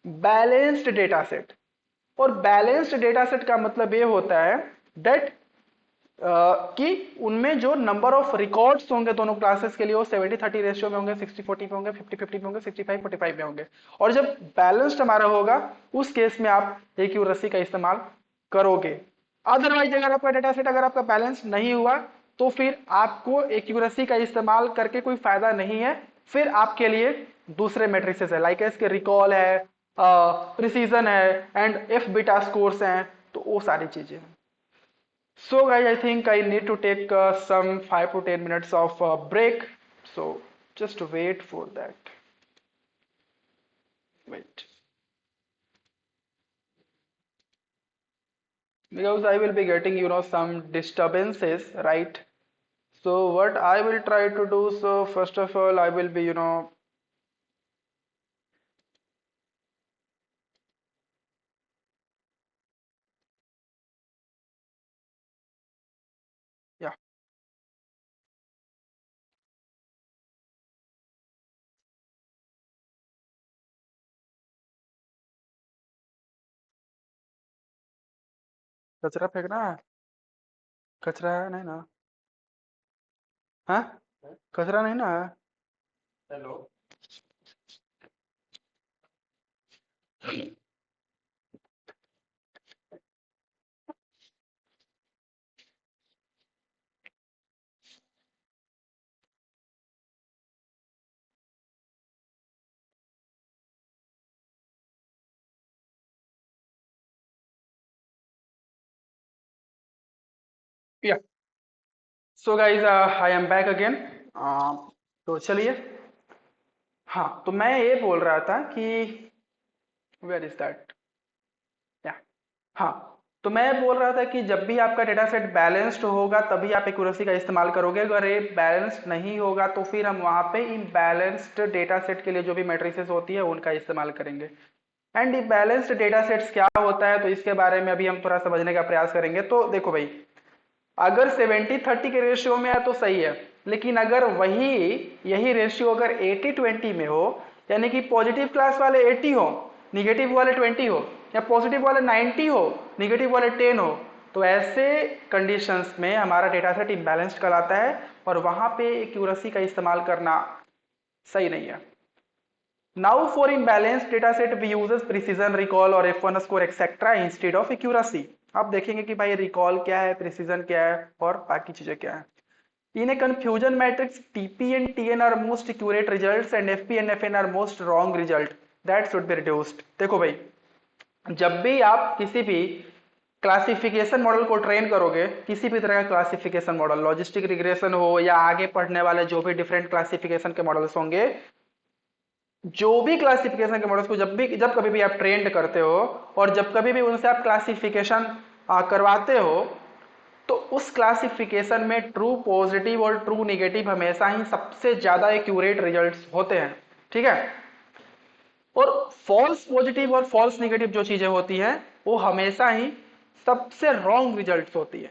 बैलेंस्ड डेटा सेट। और बैलेंस्ड डेटा सेट का मतलब ये होता है दैट कि उनमें जो नंबर ऑफ रिकॉर्ड्स होंगे दोनों क्लासेस के लिए वो 70-30 रेशियो में होंगे, 60-40 में होंगे, 50-50 में होंगे, 65-45 में होंगे। और जब बैलेंस्ड हमारा होगा उस केस में आप एक्यूरेसी का इस्तेमाल करोगे। अदरवाइज अगर आपका डेटा सेट अगर आपका बैलेंस नहीं हुआ तो फिर आपको एक्यूरेसी का इस्तेमाल करके कोई फायदा नहीं है। फिर आपके लिए दूसरे मेट्रिसेस है, लाइक इसके रिकॉल है, प्रिसीजन है एंड एफ बीटा स्कोर्स हैं, तो वो सारी चीजें हैं। So guys, I think I need to take some 5 to 10 minutes of break. So just wait for that. Wait. Because I will be getting, some disturbances, right? So what I will try to do, so first of all, I will be, yeah. कचरा फेंकना है? कचरा है नहीं ना? हाँ? कचरा नहीं ना है? हेलो। या so guys I am back again. तो चलिए। हाँ, तो मैं ये बोल रहा था कि वेयर इज दैट, या हाँ, तो मैं बोल रहा था कि जब भी आपका डेटा सेट बैलेंस्ड होगा तभी आप एक्यूरेसी का इस्तेमाल करोगे। अगर ये बैलेंस्ड नहीं होगा तो फिर हम वहाँ पे इम्बैलेंस्ड डेटा सेट के लिए जो भी मैट्रिसेस होती है उनका इस्तेमाल करेंगे। एंड इम्बैलेंस्ड डेटा सेट्स क्या होता है तो इसके बारे में अभी हम थोड़ा समझने का प्रयास करेंगे। तो देखो भाई, अगर 70-30 के रेशियो में है तो सही है, लेकिन अगर वही यही रेशियो अगर 80-20 में हो, यानी कि पॉजिटिव क्लास वाले 80 हो, निगेटिव वाले 20 हो, या पॉजिटिव वाले 90 हो, निगेटिव वाले 10 हो, तो ऐसे कंडीशंस में हमारा डेटा सेट इम्बैलेंस्ड कहलाता है और वहां पे एक्यूरेसी का इस्तेमाल करना सही नहीं है। Now for imbalanced data set we uses precision, recall और F1 score etcetera instead of accuracy. आप देखेंगे कि भाई रिकॉल क्या है, प्रिसीजन क्या है और बाकी चीजें क्या है। In a confusion matrix, TP and TN are most accurate results and FP and FN are most wrong result. That should be reduced. देखो भाई, जब भी आप किसी भी क्लासिफिकेशन मॉडल को ट्रेन करोगे, किसी भी तरह का क्लासिफिकेशन मॉडल, लॉजिस्टिक रिग्रेशन हो या आगे पढ़ने वाले जो भी डिफरेंट क्लासिफिकेशन के मॉडल्स होंगे, जो भी क्लासिफिकेशन के मॉडल्स को जब कभी भी आप ट्रेंड करते हो और जब कभी भी उनसे आप क्लासिफिकेशन करवाते हो, तो उस क्लासिफिकेशन में ट्रू पॉजिटिव और ट्रू नेगेटिव हमेशा ही सबसे ज्यादा एक्यूरेट रिजल्ट्स होते हैं। ठीक है। और फॉल्स पॉजिटिव और फॉल्स नेगेटिव जो चीजें होती हैं वो हमेशा ही सबसे रॉन्ग रिजल्ट्स होती है।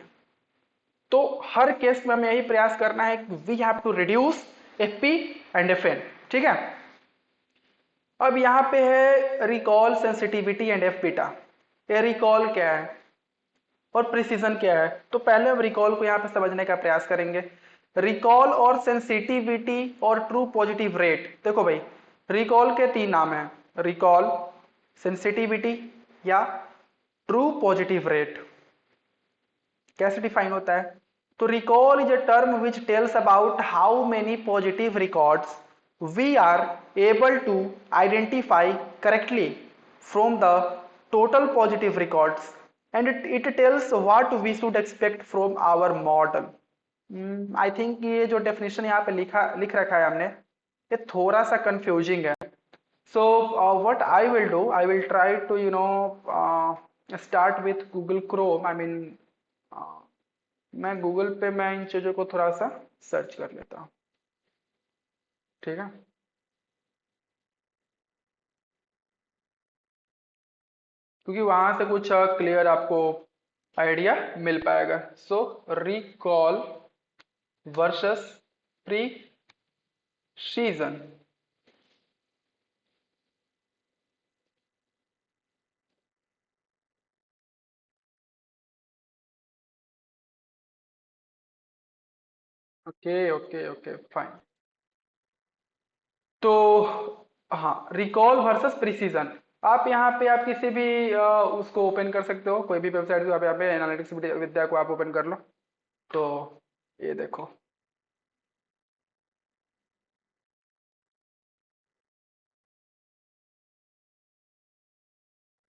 तो हर केस में हमें यही प्रयास करना है कि we have to reduce FP and FN. ठीक है। अब यहां पे है recall, sensitivity and F beta. ये रिकॉल क्या है और प्रिसीजन क्या है, तो पहले हम रिकॉल को यहां पे समझने का प्रयास करेंगे। रिकॉल और सेंसिटिविटी और ट्रू पॉजिटिव रेट। देखो भाई, रिकॉल के तीन नाम हैं, रिकॉल, सेंसिटिविटी या ट्रू पॉजिटिव रेट। कैसे डिफाइन होता है, तो recall is a term which tells about how many positive records we are able to identify correctly from the total positive records and it tells what we should expect from our model. I think ये जो डेफिनेशन यहाँ पे लिख रखा है हमने, ये थोड़ा सा कंफ्यूजिंग है. So what I will do, I will try to start with Google Chrome. I mean, मैं गूगल पे मैं इन चीज़ों को थोड़ा सा सर्च कर लेता हूँ. ठीक है. क्योंकि वहां से कुछ क्लियर आपको आइडिया मिल पाएगा. So recall versus precision. Okay okay okay fine. तो हाँ, रिकॉल वर्सेस प्रिसीजन. आप यहाँ पे आप किसी भी उसको ओपन कर सकते हो, कोई भी वेबसाइट को आप यहाँ पे एनालिटिक्स विद्या को आप ओपन कर लो. तो ये देखो.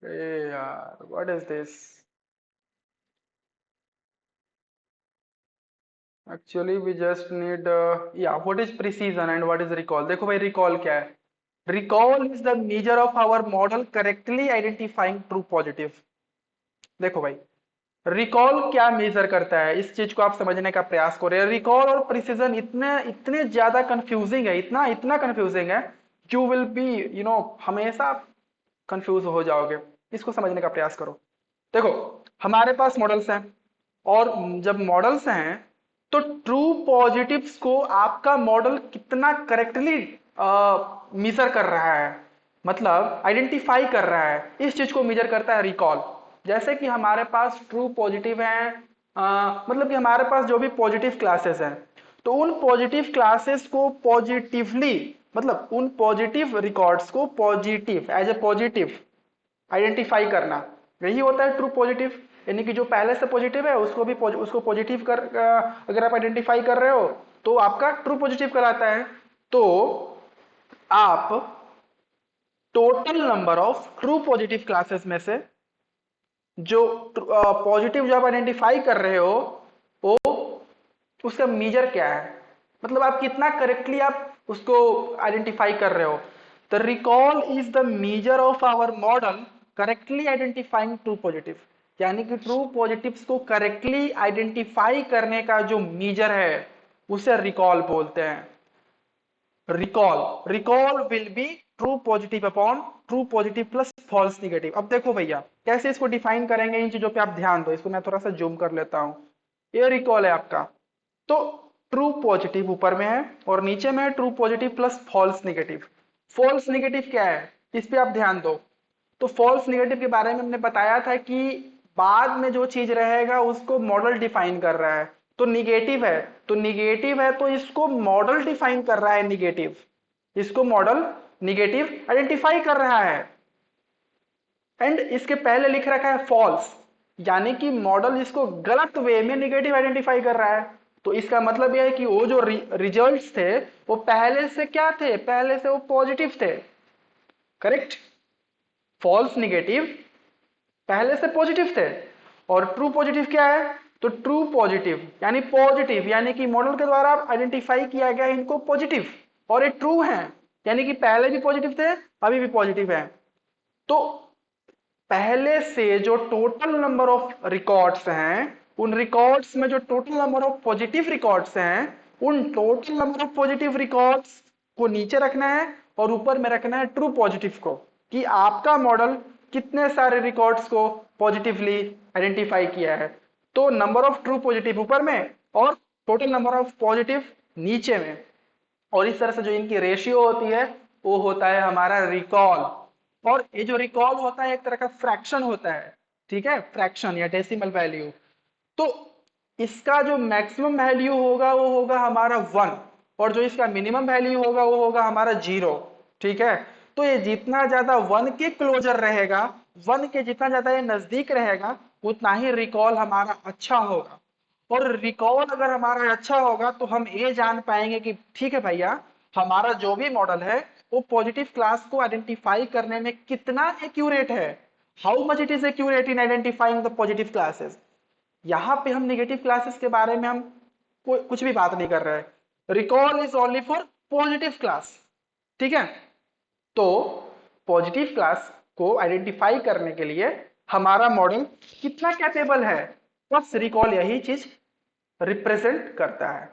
ए यार, what is this. Actually we just need या what is precision and what is recall. देखो भाई, रिकॉल क्या है. Recall is the measure of our model correctly identifying true positive. देखो भाई, रिकॉल क्या मेजर करता है, इस चीज को आप समझने का प्रयास करें. रिकॉल और प्रिसीजन इतने इतने ज्यादा कंफ्यूजिंग है, इतना इतना कंफ्यूजिंग है, यू विल बी हमेशा कंफ्यूज हो जाओगे. इसको समझने का प्रयास करो. देखो, हमारे पास मॉडल्स हैं, और जब मॉडल्स हैं तो ट्रू पॉजिटिव्स को आपका मॉडल कितना करेक्टली मेजर कर रहा है, मतलब आइडेंटिफाई कर रहा है, इस चीज को मेजर करता है रिकॉल. जैसे कि हमारे पास ट्रू पॉजिटिव हैं, मतलब कि हमारे पास जो भी पॉजिटिव क्लासेस हैं, तो उन पॉजिटिव क्लासेस को पॉजिटिवली, मतलब उन पॉजिटिव रिकॉर्ड्स को positive as a positive identify करना, यही होता है ट्रू पॉजिटिव. यानी कि जो पहले से पॉजिटिव है उसको भी उसको पॉजिटिव कर अगर आप आइडेंटिफाई कर रहे हो तो आपका ट्रू पॉजिटिव कहलाता है. तो आप total number of true positive classes में से जो पॉजिटिव जो आप आइडेंटिफाई कर रहे हो, वो उसका मेजर क्या है, मतलब आप कितना करेक्टली आप उसको आइडेंटिफाई कर रहे हो. The recall is the measure of our model correctly identifying true positive. यानी कि ट्रू पॉजिटिव्स को करेक्टली आइडेंटिफाई करने का जो मेजर है उसे रिकॉल बोलते हैं. Recall will be true positive upon true positive plus false negative. अब देखो भैया, कैसे इसको डिफाइन करेंगे, इन चीजों पे आप ध्यान दो. इसको मैं थोड़ा सा जूम कर लेता हूं. ये रिकॉल है आपका, तो ट्रू पॉजिटिव ऊपर में है और नीचे में है true positive plus false negative. False negative क्या है, इस पे आप ध्यान दो. तो फॉल्स निगेटिव के बारे में हमने बताया था कि बाद में जो चीज रहेगा उसको मॉडल डिफाइन कर रहा है. तो निगेटिव है, तो निगेटिव है तो इसको मॉडल डिफाइन कर रहा है निगेटिव, इसको मॉडल निगेटिव आइडेंटिफाई कर रहा है. एंड इसके पहले लिख रखा है फॉल्स, यानी कि मॉडल इसको गलत वे में निगेटिव आइडेंटिफाई कर रहा है. तो इसका मतलब यह है कि वो जो रिजल्ट्स थे वो पहले से क्या थे, पहले से वो पॉजिटिव थे. करेक्ट. फॉल्स निगेटिव पहले से पॉजिटिव थे, और ट्रू पॉजिटिव क्या है, तो ट्रू पॉजिटिव यानी पॉजिटिव, यानी कि मॉडल के द्वारा आइडेंटिफाई किया गया इनको पॉजिटिव, और ये ट्रू है, यानी कि पहले भी पॉजिटिव थे अभी भी पॉजिटिव है. तो पहले से जो टोटल नंबर ऑफ रिकॉर्ड्स हैं, उन रिकॉर्ड्स में जो total number of positive records हैं, उन total number of positive records को नीचे रखना है और ऊपर में रखना है ट्रू पॉजिटिव को, कि आपका मॉडल कितने सारे रिकॉर्ड्स को पॉजिटिवली आइडेंटिफाई किया है. तो नंबर ऑफ ट्रू पॉजिटिव ऊपर में और टोटल नंबर ऑफ पॉजिटिव नीचे में, और इस तरह से जो इनकी रेशियो होती है वो होता है हमारा रिकॉल. और ये जो रिकॉल होता है एक तरह का फ्रैक्शन होता है, ठीक है, फ्रैक्शन या डेसिमल वैल्यू. तो इसका जो मैक्सिमम वैल्यू होगा वो होगा हमारा 1, और जो इसका मिनिमम वैल्यू होगा वो होगा हमारा 0. ठीक है. तो ये जितना ज्यादा 1 के क्लोजर रहेगा, 1 के जितना ज्यादा ये नजदीक रहेगा, उतना ही रिकॉल हमारा अच्छा होगा. और रिकॉल अगर हमारा अच्छा होगा तो हम ये जान पाएंगे कि ठीक है भैया, हमारा जो भी मॉडल है वो पॉजिटिव क्लास को आइडेंटिफाई करने में कितना एक्यूरेट है. How much it is accurate in identifying the positive classes. यहां पे हम नेगेटिव क्लासेस के बारे में हम कुछ भी बात नहीं कर रहे हैं, recall is only for positive class. ठीक है, तो पॉजिटिव क्लास को आइडेंटिफाई करने के लिए हमारा मॉडल कितना कैपेबल है, बस रिकॉल यही चीज रिप्रेजेंट करता है।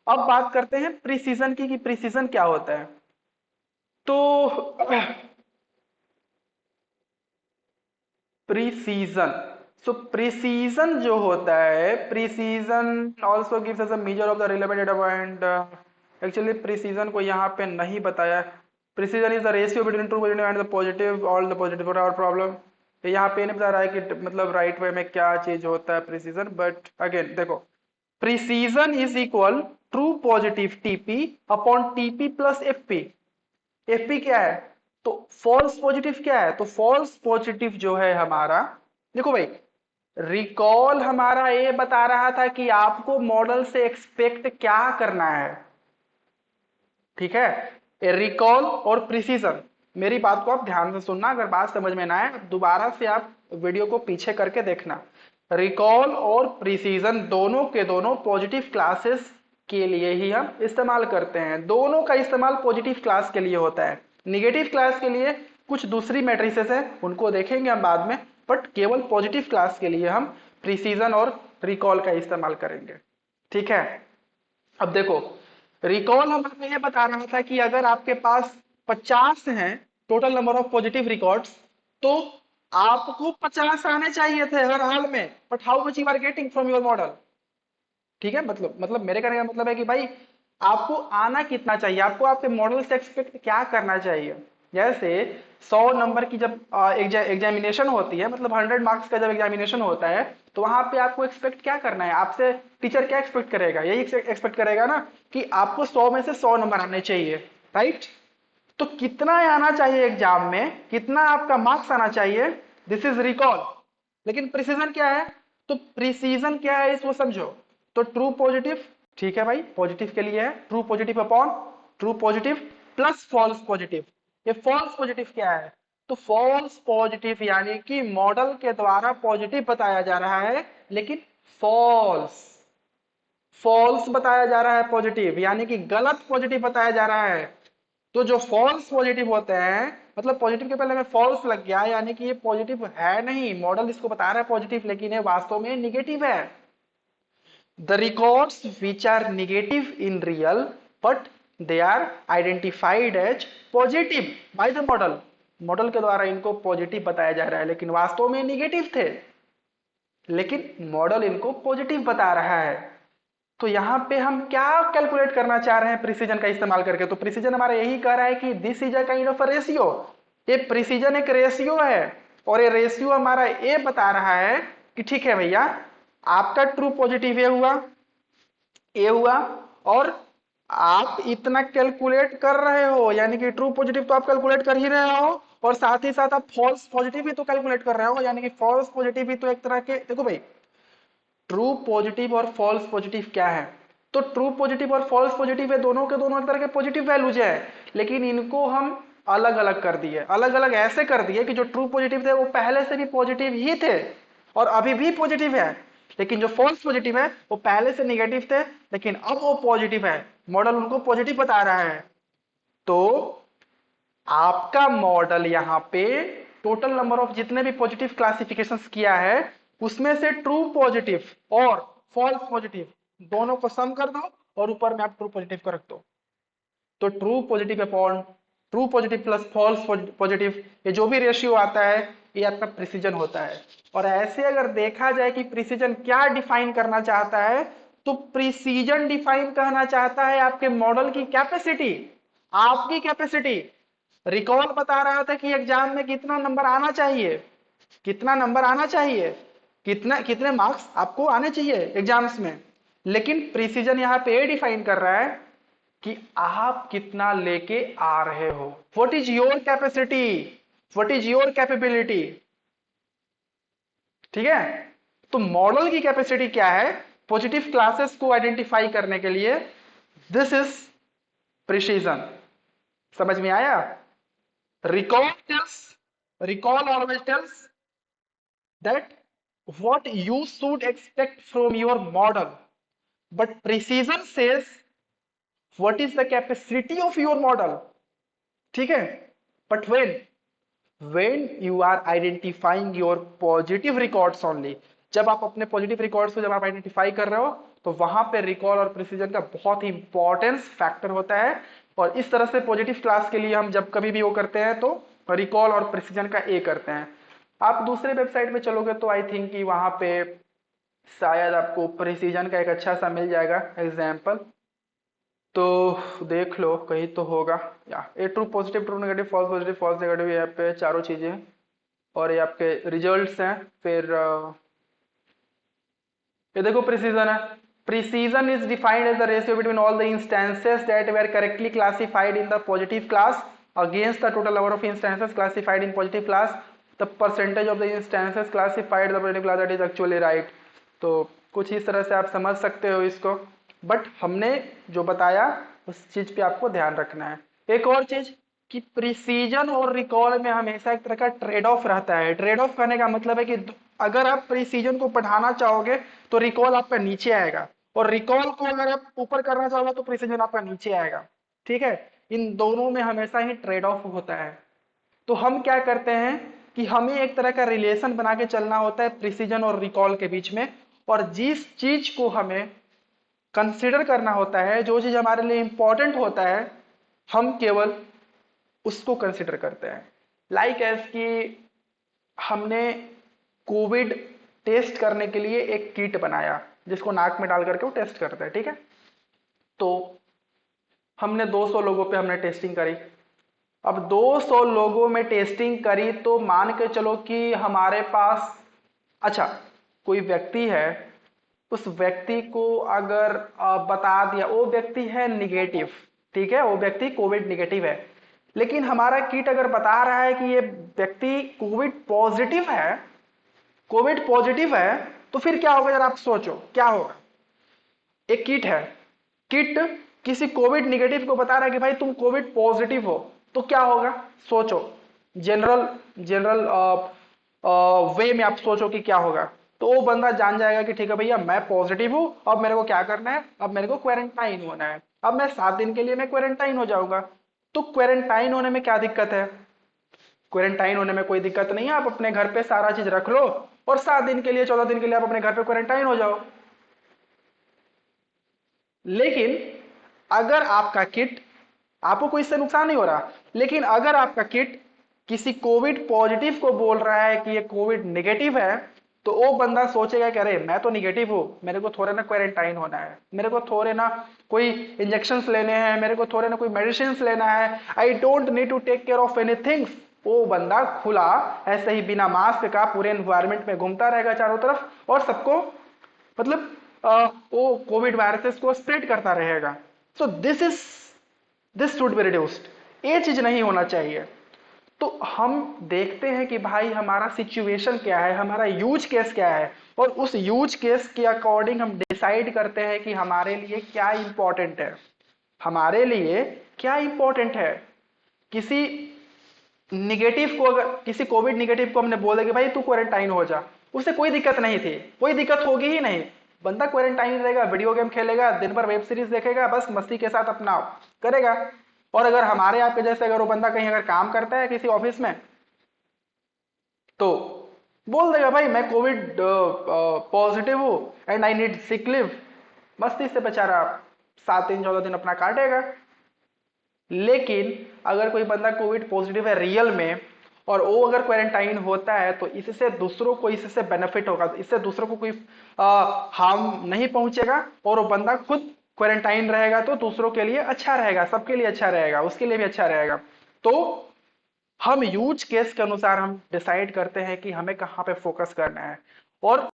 अब बात करते हैं प्रीसीजन की, कि प्रीसीजन क्या होता है। तो प्रीसीजन, सो प्रीसीजन जो होता है, precision also gives us a measure of the relevant data point. Actually precision को यहाँ पे नहीं बताया। Precision is the ratio between true positive and the positive, all the positive for our problem. यहाँ पे नहीं बता रहा है कि मतलब राइट वे में क्या चीज होता है प्रीसीजन, बट अगेन देखो, precision is equal true positive TP upon TP plus FP. FP क्या है, तो फॉल्स पॉजिटिव क्या है, तो फॉल्स पॉजिटिव जो है हमारा, देखो भाई, रिकॉल हमारा ये बता रहा था कि आपको मॉडल से एक्सपेक्ट क्या करना है। ठीक है, ए रिकॉल और प्रिसीजन, मेरी बात को आप ध्यान से सुनना, अगर बात समझ में ना आए दोबारा से आप वीडियो को पीछे करके देखना। रिकॉल और प्रिसीजन दोनों के दोनों पॉजिटिव क्लासेस के लिए ही हम इस्तेमाल करते हैं, दोनों का इस्तेमाल पॉजिटिव क्लास के लिए होता है। निगेटिव क्लास के लिए कुछ दूसरी मैट्रिसेस है, उनको देखेंगे हम बाद में, बट केवल पॉजिटिव क्लास के लिए हम प्रिसीजन और रिकॉल का इस्तेमाल करेंगे। ठीक है, अब देखो, रिकॉल हमें ये बता रहा था कि अगर आपके पास 50 हैं total number of positive records, तो आपको 50 आने चाहिए थे हर हाल में, but how much you are getting from your model. ठीक है, मतलब मेरे कहने का मतलब है कि भाई आपको आना कितना चाहिए, आपको आपके मॉडल से एक्सपेक्ट क्या करना चाहिए। जैसे 100 नंबर की जब एग्जामिनेशन होती है, मतलब 100 मार्क्स का जब एग्जामिनेशन होता है, तो वहां पे आपको एक्सपेक्ट क्या करना है, आपसे टीचर क्या एक्सपेक्ट करेगा, यही एक्सपेक्ट करेगा ना कि आपको 100 में से 100 नंबर आने चाहिए, राइट। तो कितना आना चाहिए एग्जाम में, कितना आपका मार्क्स आना चाहिए, दिस इज रिकॉल। लेकिन प्रिसीजन क्या है, तो प्रिसीजन क्या है इसको समझो। तो ट्रू पॉजिटिव, ठीक है भाई, पॉजिटिव के लिए है true positive upon true positive plus false positive. ये फॉल्स पॉजिटिव क्या है, तो फॉल्स पॉजिटिव यानी कि मॉडल के द्वारा पॉजिटिव बताया जा रहा है लेकिन फॉल्स, फॉल्स बताया जा रहा है पॉजिटिव, यानी कि गलत पॉजिटिव बताया जा रहा है। तो जो फॉल्स पॉजिटिव होते हैं, मतलब पॉजिटिव के पहले में फॉल्स लग गया, यानी कि ये पॉजिटिव है नहीं, मॉडल इसको बता रहा है पॉजिटिव लेकिन ये वास्तव में निगेटिव है। The records which are negative in real but they are identified as positive by the model, model के द्वारा इनको पॉजिटिव बताया जा रहा है लेकिन वास्तव में निगेटिव थे, लेकिन मॉडल इनको पॉजिटिव बता रहा है। तो यहाँ पे हम क्या कैलकुलेट करना चाह रहे हैं प्रिसीजन का इस्तेमाल करके, तो प्रिसीजन हमारा यही कह रहा है कि this is a kind of a ratio, ये प्रिसीजन एक रेशियो है, और ये रेशियो हमारा ये बता रहा है कि ठीक है भैया, आपका ट्रू पॉजिटिव ये हुआ, ये हुआ, और आप इतना कैलकुलेट कर रहे हो, यानी कि ट्रू पॉजिटिव तो आप कैलकुलेट कर ही रहे हो, और साथ ही साथ आप फॉल्स पॉजिटिव भी तो कैलकुलेट कर रहे हो, यानी कि फॉल्स पॉजिटिव भी तो एक तरह के, देखो भाई, ट्रू पॉजिटिव और फॉल्स पॉजिटिव क्या है, तो ट्रू पॉजिटिव और फॉल्स पॉजिटिव है, दोनों के दोनों एक तरह के पॉजिटिव वैल्यूज है, लेकिन इनको हम अलग अलग कर दिए, अलग अलग ऐसे कर दिए कि जो ट्रू पॉजिटिव थे वो पहले से भी पॉजिटिव ही थे और अभी भी पॉजिटिव है, लेकिन जो फॉल्स पॉजिटिव है वो पहले से निगेटिव थे लेकिन अब वो पॉजिटिव है, मॉडल उनको पॉजिटिव बता रहा है। तो आपका मॉडल यहाँ पे टोटल नंबर ऑफ जितने भी पॉजिटिव क्लासिफिकेशंस किया है उसमें से ट्रू पॉजिटिव और फॉल्स पॉजिटिव दोनों को सम कर दो और ऊपर में आप ट्रू पॉजिटिव को रख दो। तो true positive upon true positive plus false positive, ये जो भी रेशियो आता है ये आपका प्रिसीजन होता है। और ऐसे अगर देखा जाए कि प्रिसीजन क्या डिफाइन करना चाहता है, तो प्रिसीजन डिफाइन करना चाहता है आपके मॉडल की कैपेसिटी, आपकी कैपेसिटी। रिकॉल बता रहा था कि एग्जाम में कितना नंबर आना चाहिए, कितना नंबर आना चाहिए, कितना कितने मार्क्स आपको आने चाहिए एग्जाम्स में, लेकिन प्रिसीजन यहाँ पे डिफाइन कर रहा है कि आप कितना लेके आ रहे हो, what is your capacity, what is your capability. ठीक है, तो मॉडल की कैपेसिटी क्या है पॉजिटिव क्लासेस को आइडेंटिफाई करने के लिए, दिस इज प्रिसीजन। समझ में आया, recall tells Recall always tells that what you should expect from your model, but precision says what is the capacity of your model. ठीक है? But when you are identifying your positive records only, जब आप अपने पॉजिटिव रिकॉर्ड्स को जब आप आइडेंटिफाई कर रहे हो तो वहां पे रिकॉल और प्रिसीजन का बहुत ही इंपॉर्टेंस फैक्टर होता है। और इस तरह से पॉजिटिव क्लास के लिए हम जब कभी भी वो करते हैं तो रिकॉल और प्रिसीजन का ए करते हैं। आप दूसरे वेबसाइट में चलोगे तो आई थिंक कि वहां पे शायद आपको प्रिसीजन का एक अच्छा सा मिल जाएगा एग्जाम्पल, तो देख लो कहीं तो होगा। या ए ट्रू नेगेटिव फॉल्स नेगेटिव, यहाँ पे चारों चीजें हैं और ये आपके रिजल्ट्स हैं। फिर ये देखो प्रिसीजन है। Precision is defined as the ratio between all the instances that were correctly classified in the positive class against the total number of instances classified in positive class, the percentage of the instances classified the positive class that is actually right. तो कुछ इस तरह से आप समझ सकते हो इसको, बट हमने जो बताया उस चीज पे आपको ध्यान रखना है। एक और चीज कि प्रिसीजन और रिकॉल में हमेशा एक तरह का ट्रेड ऑफ रहता है। ट्रेड ऑफ करने का मतलब है कि अगर आप प्रिसीजन को बढ़ाना चाहोगे तो रिकॉल आपका नीचे आएगा, और रिकॉल को अगर आप ऊपर करना चाहोगे तो प्रिसीजन आपका नीचे आएगा। ठीक है? इन दोनों में हमेशा ही ट्रेड ऑफ होता है। तो हम क्या करते हैं कि हमें एक तरह का रिलेशन बना के चलना होता है प्रिसीजन और रिकॉल के बीच में, और जिस चीज को हमें कंसिडर करना होता है, जो चीज हमारे लिए इंपॉर्टेंट होता है, हम केवल उसको कंसिडर करते हैं। लाइक एज कि हमने कोविड टेस्ट करने के लिए एक किट बनाया जिसको नाक में डाल करके वो टेस्ट करते हैं। ठीक है? तो हमने 200 लोगों पे हमने टेस्टिंग करी। अब 200 लोगों में टेस्टिंग करी तो मान के चलो कि हमारे पास, अच्छा, कोई व्यक्ति है, उस व्यक्ति को अगर बता दिया वो व्यक्ति है निगेटिव, ठीक है, वो व्यक्ति कोविड निगेटिव है, लेकिन हमारा किट अगर बता रहा है कि ये व्यक्ति कोविड पॉजिटिव है, तो फिर क्या होगा जरा आप सोचो क्या होगा। एक किट है, किट किसी कोविड निगेटिव को बता रहा है कि भाई तुम कोविड पॉजिटिव हो, तो क्या होगा सोचो। जनरल जनरल वे में आप सोचो कि क्या होगा। तो वो बंदा जान जाएगा कि ठीक है भैया मैं पॉजिटिव हूं, अब मेरे को क्या करना है, अब मेरे को क्वारंटाइन होना है, अब मैं 7 दिन के लिए मैं क्वारंटाइन हो जाऊंगा। तो क्वारंटाइन होने में क्या दिक्कत है? क्वारंटाइन होने में कोई दिक्कत नहीं है, आप अपने घर पे सारा चीज रख लो और 7 दिन के लिए 14 दिन के लिए आप अपने घर पे क्वारंटाइन हो जाओ। लेकिन अगर आपका किट, आपको कोई इससे नुकसान नहीं हो रहा, लेकिन अगर आपका किट किसी कोविड पॉजिटिव को बोल रहा है कि ये कोविड निगेटिव है, तो वो बंदा सोचेगा कि अरे मैं तो निगेटिव हूं, मेरे को थोड़े ना क्वारंटाइन होना है, मेरे को थोड़े ना कोई इंजेक्शन लेने हैं, मेरे को थोड़े ना कोई मेडिसिन लेना है, I don't need to take care of anything. वो बंदा खुला ऐसे ही बिना मास्क का पूरे एनवायरमेंट में घूमता रहेगा चारों तरफ और सबको, मतलब वो कोविड वायरसेस को स्प्रेड करता रहेगा। So this should be reduced, ये चीज नहीं होना चाहिए। तो हम देखते हैं कि भाई हमारा सिचुएशन क्या है, हमारा यूज केस क्या है, और उस यूज केस के अकॉर्डिंग हम डिसाइड करते हैं कि हमारे लिए क्या इंपॉर्टेंट है। हमारे लिए क्या इंपॉर्टेंट है? किसी निगेटिव को, अगर किसी कोविड निगेटिव को हमने बोला कि भाई तू क्वारंटाइन हो जा, उसे कोई दिक्कत नहीं थी, कोई दिक्कत होगी ही नहीं। बंदा क्वारंटाइन रहेगा, वीडियो गेम खेलेगा, दिन भर वेब सीरीज देखेगा, बस मस्ती के साथ अपना करेगा। और अगर हमारे आपके जैसे अगर वो बंदा कहीं अगर काम करता है किसी ऑफिस में, तो बोल देगा भाई मैं कोविड पॉजिटिव हूं and I need sick leave, मस्ती से बेचारा 7 दिन 14 दिन अपना काटेगा। लेकिन अगर कोई बंदा कोविड पॉजिटिव है रियल में और वो अगर क्वारंटाइन होता है, तो इससे दूसरों को इससे बेनिफिट होगा, इससे दूसरों को कोई हार्म नहीं पहुंचेगा, और वो बंदा खुद क्वारंटाइन रहेगा तो दूसरों के लिए अच्छा रहेगा, सबके लिए अच्छा रहेगा, उसके लिए भी अच्छा रहेगा। तो हम यूज केस के अनुसार हम डिसाइड करते हैं कि हमें कहाँ पे फोकस करना है, और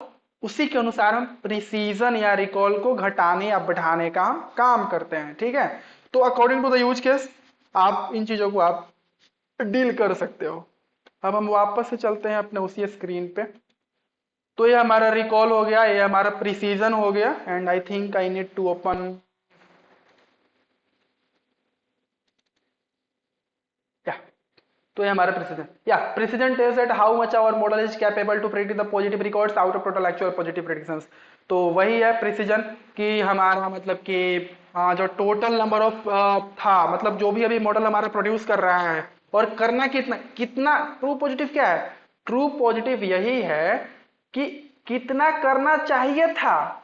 उसी के अनुसार हम प्रिसीजन या रिकॉल को घटाने या बढ़ाने का काम करते हैं। ठीक है? तो according to the use case आप इन चीजों को आप डील कर सकते हो। अब हम वापस से चलते हैं अपने उसी स्क्रीन पे। तो ये हमारा रिकॉल हो गया, ये हमारा प्रिसीजन हो गया, and I think I need to open, या तो ये हमारा प्रिसिजन, या precision tells that how much our model is capable to predict the positive records out of total actual positive predictions. तो वही है प्रिसिजन कि हमारा मतलब कि जो टोटल नंबर ऑफ था, मतलब जो भी अभी मॉडल हमारा प्रोड्यूस कर रहा है, और करना कितना कितना ट्रू पॉजिटिव क्या है, ट्रू पॉजिटिव यही है कि कितना करना चाहिए था,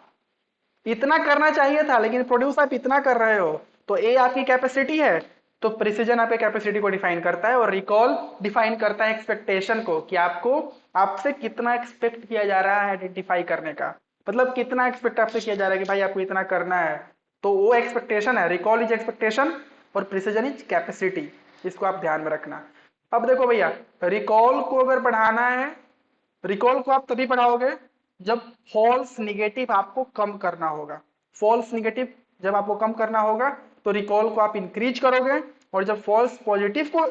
इतना करना चाहिए था लेकिन प्रोड्यूस आप इतना कर रहे हो। तो ए आपकी कैपेसिटी है, तो प्रिसिजन आपके कैपेसिटी को डिफाइन करता है, और रिकॉल डिफाइन करता है एक्सपेक्टेशन को, कि आपको आपसे कितना एक्सपेक्ट किया जा रहा है आइडेंटिफाई करने का, मतलब कितना एक्सपेक्ट आपसे किया जा रहा है कि भाई आपको इतना करना है। तो वो एक्सपेक्टेशन है, रिकॉल इज एक्सपेक्टेशन और प्रिसिजन इज कैपेसिटी, इसको आप ध्यान में रखना। अब देखो भैया, रिकॉल को अगर बढ़ाना है, रिकॉल को आप तभी बढ़ाओगे जब फॉल्स निगेटिव आपको कम करना होगा। फॉल्स निगेटिव जब आपको कम करना होगा तो रिकॉल को आप इंक्रीज करोगे, और जब फॉल्स पॉजिटिव को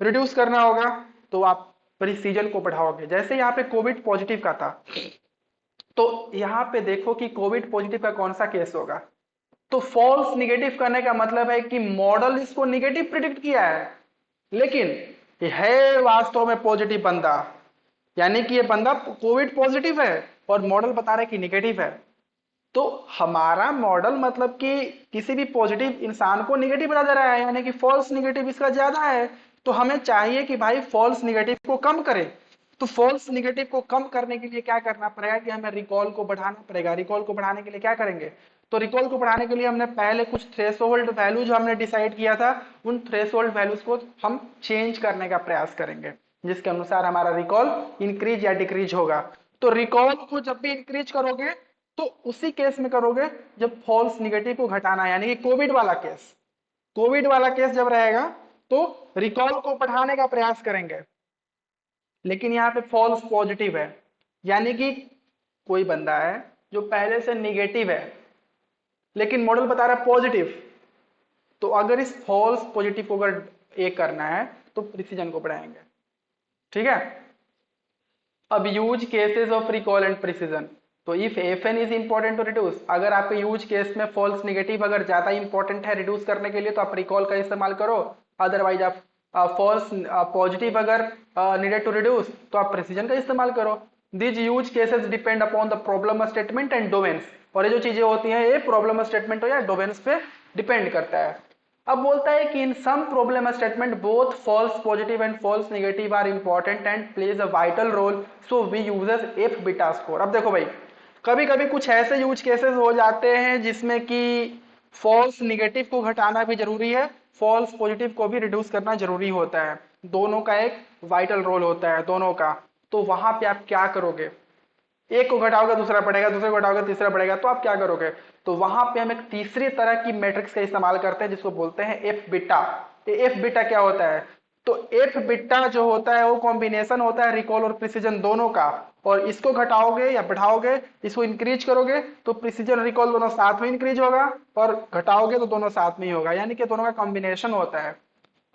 रिड्यूस करना होगा तो आप प्रिसीजन को बढ़ाओगे। जैसे यहाँ पे कोविड पॉजिटिव का था, तो यहाँ पे देखो कि कोविड पॉजिटिव का कौन सा केस होगा। तो फॉल्स निगेटिव करने का मतलब है कि मॉडल इसको निगेटिव प्रिडिक्ट किया है, लेकिन ये है वास्तव में पॉजिटिव बंदा, यानी कि ये बंदा कोविड पॉजिटिव है और मॉडल बता रहा है कि निगेटिव है। तो हमारा मॉडल मतलब कि किसी भी पॉजिटिव इंसान को निगेटिव बता दे रहा है, यानी कि फॉल्स निगेटिव इसका ज्यादा है। तो हमें चाहिए कि भाई फॉल्स निगेटिव को कम करें। तो फॉल्स निगेटिव को कम करने के लिए क्या करना पड़ेगा कि हमें रिकॉल को बढ़ाना पड़ेगा। रिकॉल को बढ़ाने के लिए क्या करेंगे, तो रिकॉल को बढ़ाने के लिए हमने पहले कुछ थ्रेशोल्ड वैल्यू जो हमने डिसाइड किया था, उन थ्रेशोल्ड वैल्यूज को हम चेंज करने का प्रयास करेंगे, जिसके अनुसार हमारा रिकॉल इंक्रीज या डिक्रीज होगा। तो रिकॉल को जब भी इंक्रीज करोगे तो उसी केस में करोगे जब फॉल्स निगेटिव को घटाना है, यानी कि कोविड वाला केस। कोविड वाला केस जब रहेगा तो रिकॉल को बढ़ाने का प्रयास करेंगे, लेकिन यहाँ पे फॉल्स पॉजिटिव है, यानी कि कोई बंदा है जो पहले से निगेटिव है लेकिन मॉडल बता रहा है पॉजिटिव। तो अगर इस फॉल्स पॉजिटिव को अगर ये करना है तो प्रिसीजन को बढ़ाएंगे। ठीक है, अब use cases of recall and precision. तो if FN is important to reduce, अगर आपके यूज केस में फॉल्स निगेटिव अगर ज्यादा इंपॉर्टेंट है रिड्यूस करने के लिए तो आप रिकॉल का इस्तेमाल करो, अदरवाइज आप फॉल्स पॉजिटिव अगर नीडेड टू रिड्यूस तो आप प्रिसीजन का इस्तेमाल करो। These use cases depend upon the problem statement and domains, और ये जो चीजें होती हैं ये प्रॉब्लम स्टेटमेंट हो या डोमेन्स पे डिपेंड करता है। अब बोलता है कि in some problem statement both false positive and false negative are important and plays a vital role, so we uses F beta score. अब देखो भाई, कभी कभी कुछ ऐसे यूज केसेस हो जाते हैं जिसमें कि फॉल्स निगेटिव को घटाना भी जरूरी है, फॉल्स पॉजिटिव को भी रिड्यूस करना जरूरी होता है, दोनों का एक वाइटल रोल होता है दोनों का। तो वहां पे आप क्या करोगे, एक को घटाओगे दूसरा बढ़ेगा, दूसरे को घटाओगे तीसरा बढ़ेगा, तो आप क्या करोगे, तो वहां पे हम एक तीसरी तरह की मैट्रिक्स का इस्तेमाल करते हैं जिसको बोलते हैं एफ बीटा। एफ बीटा क्या होता है, तो एफ बीटा जो होता है वो कॉम्बिनेशन होता है रिकॉल और प्रिसीजन दोनों का, और इसको घटाओगे या बढ़ाओगे, इसको इंक्रीज करोगे तो प्रिसीजन रिकॉल दोनों साथ में इंक्रीज होगा, और घटाओगे तो दोनों साथ में ही होगा, यानी कि दोनों का कॉम्बिनेशन होता है।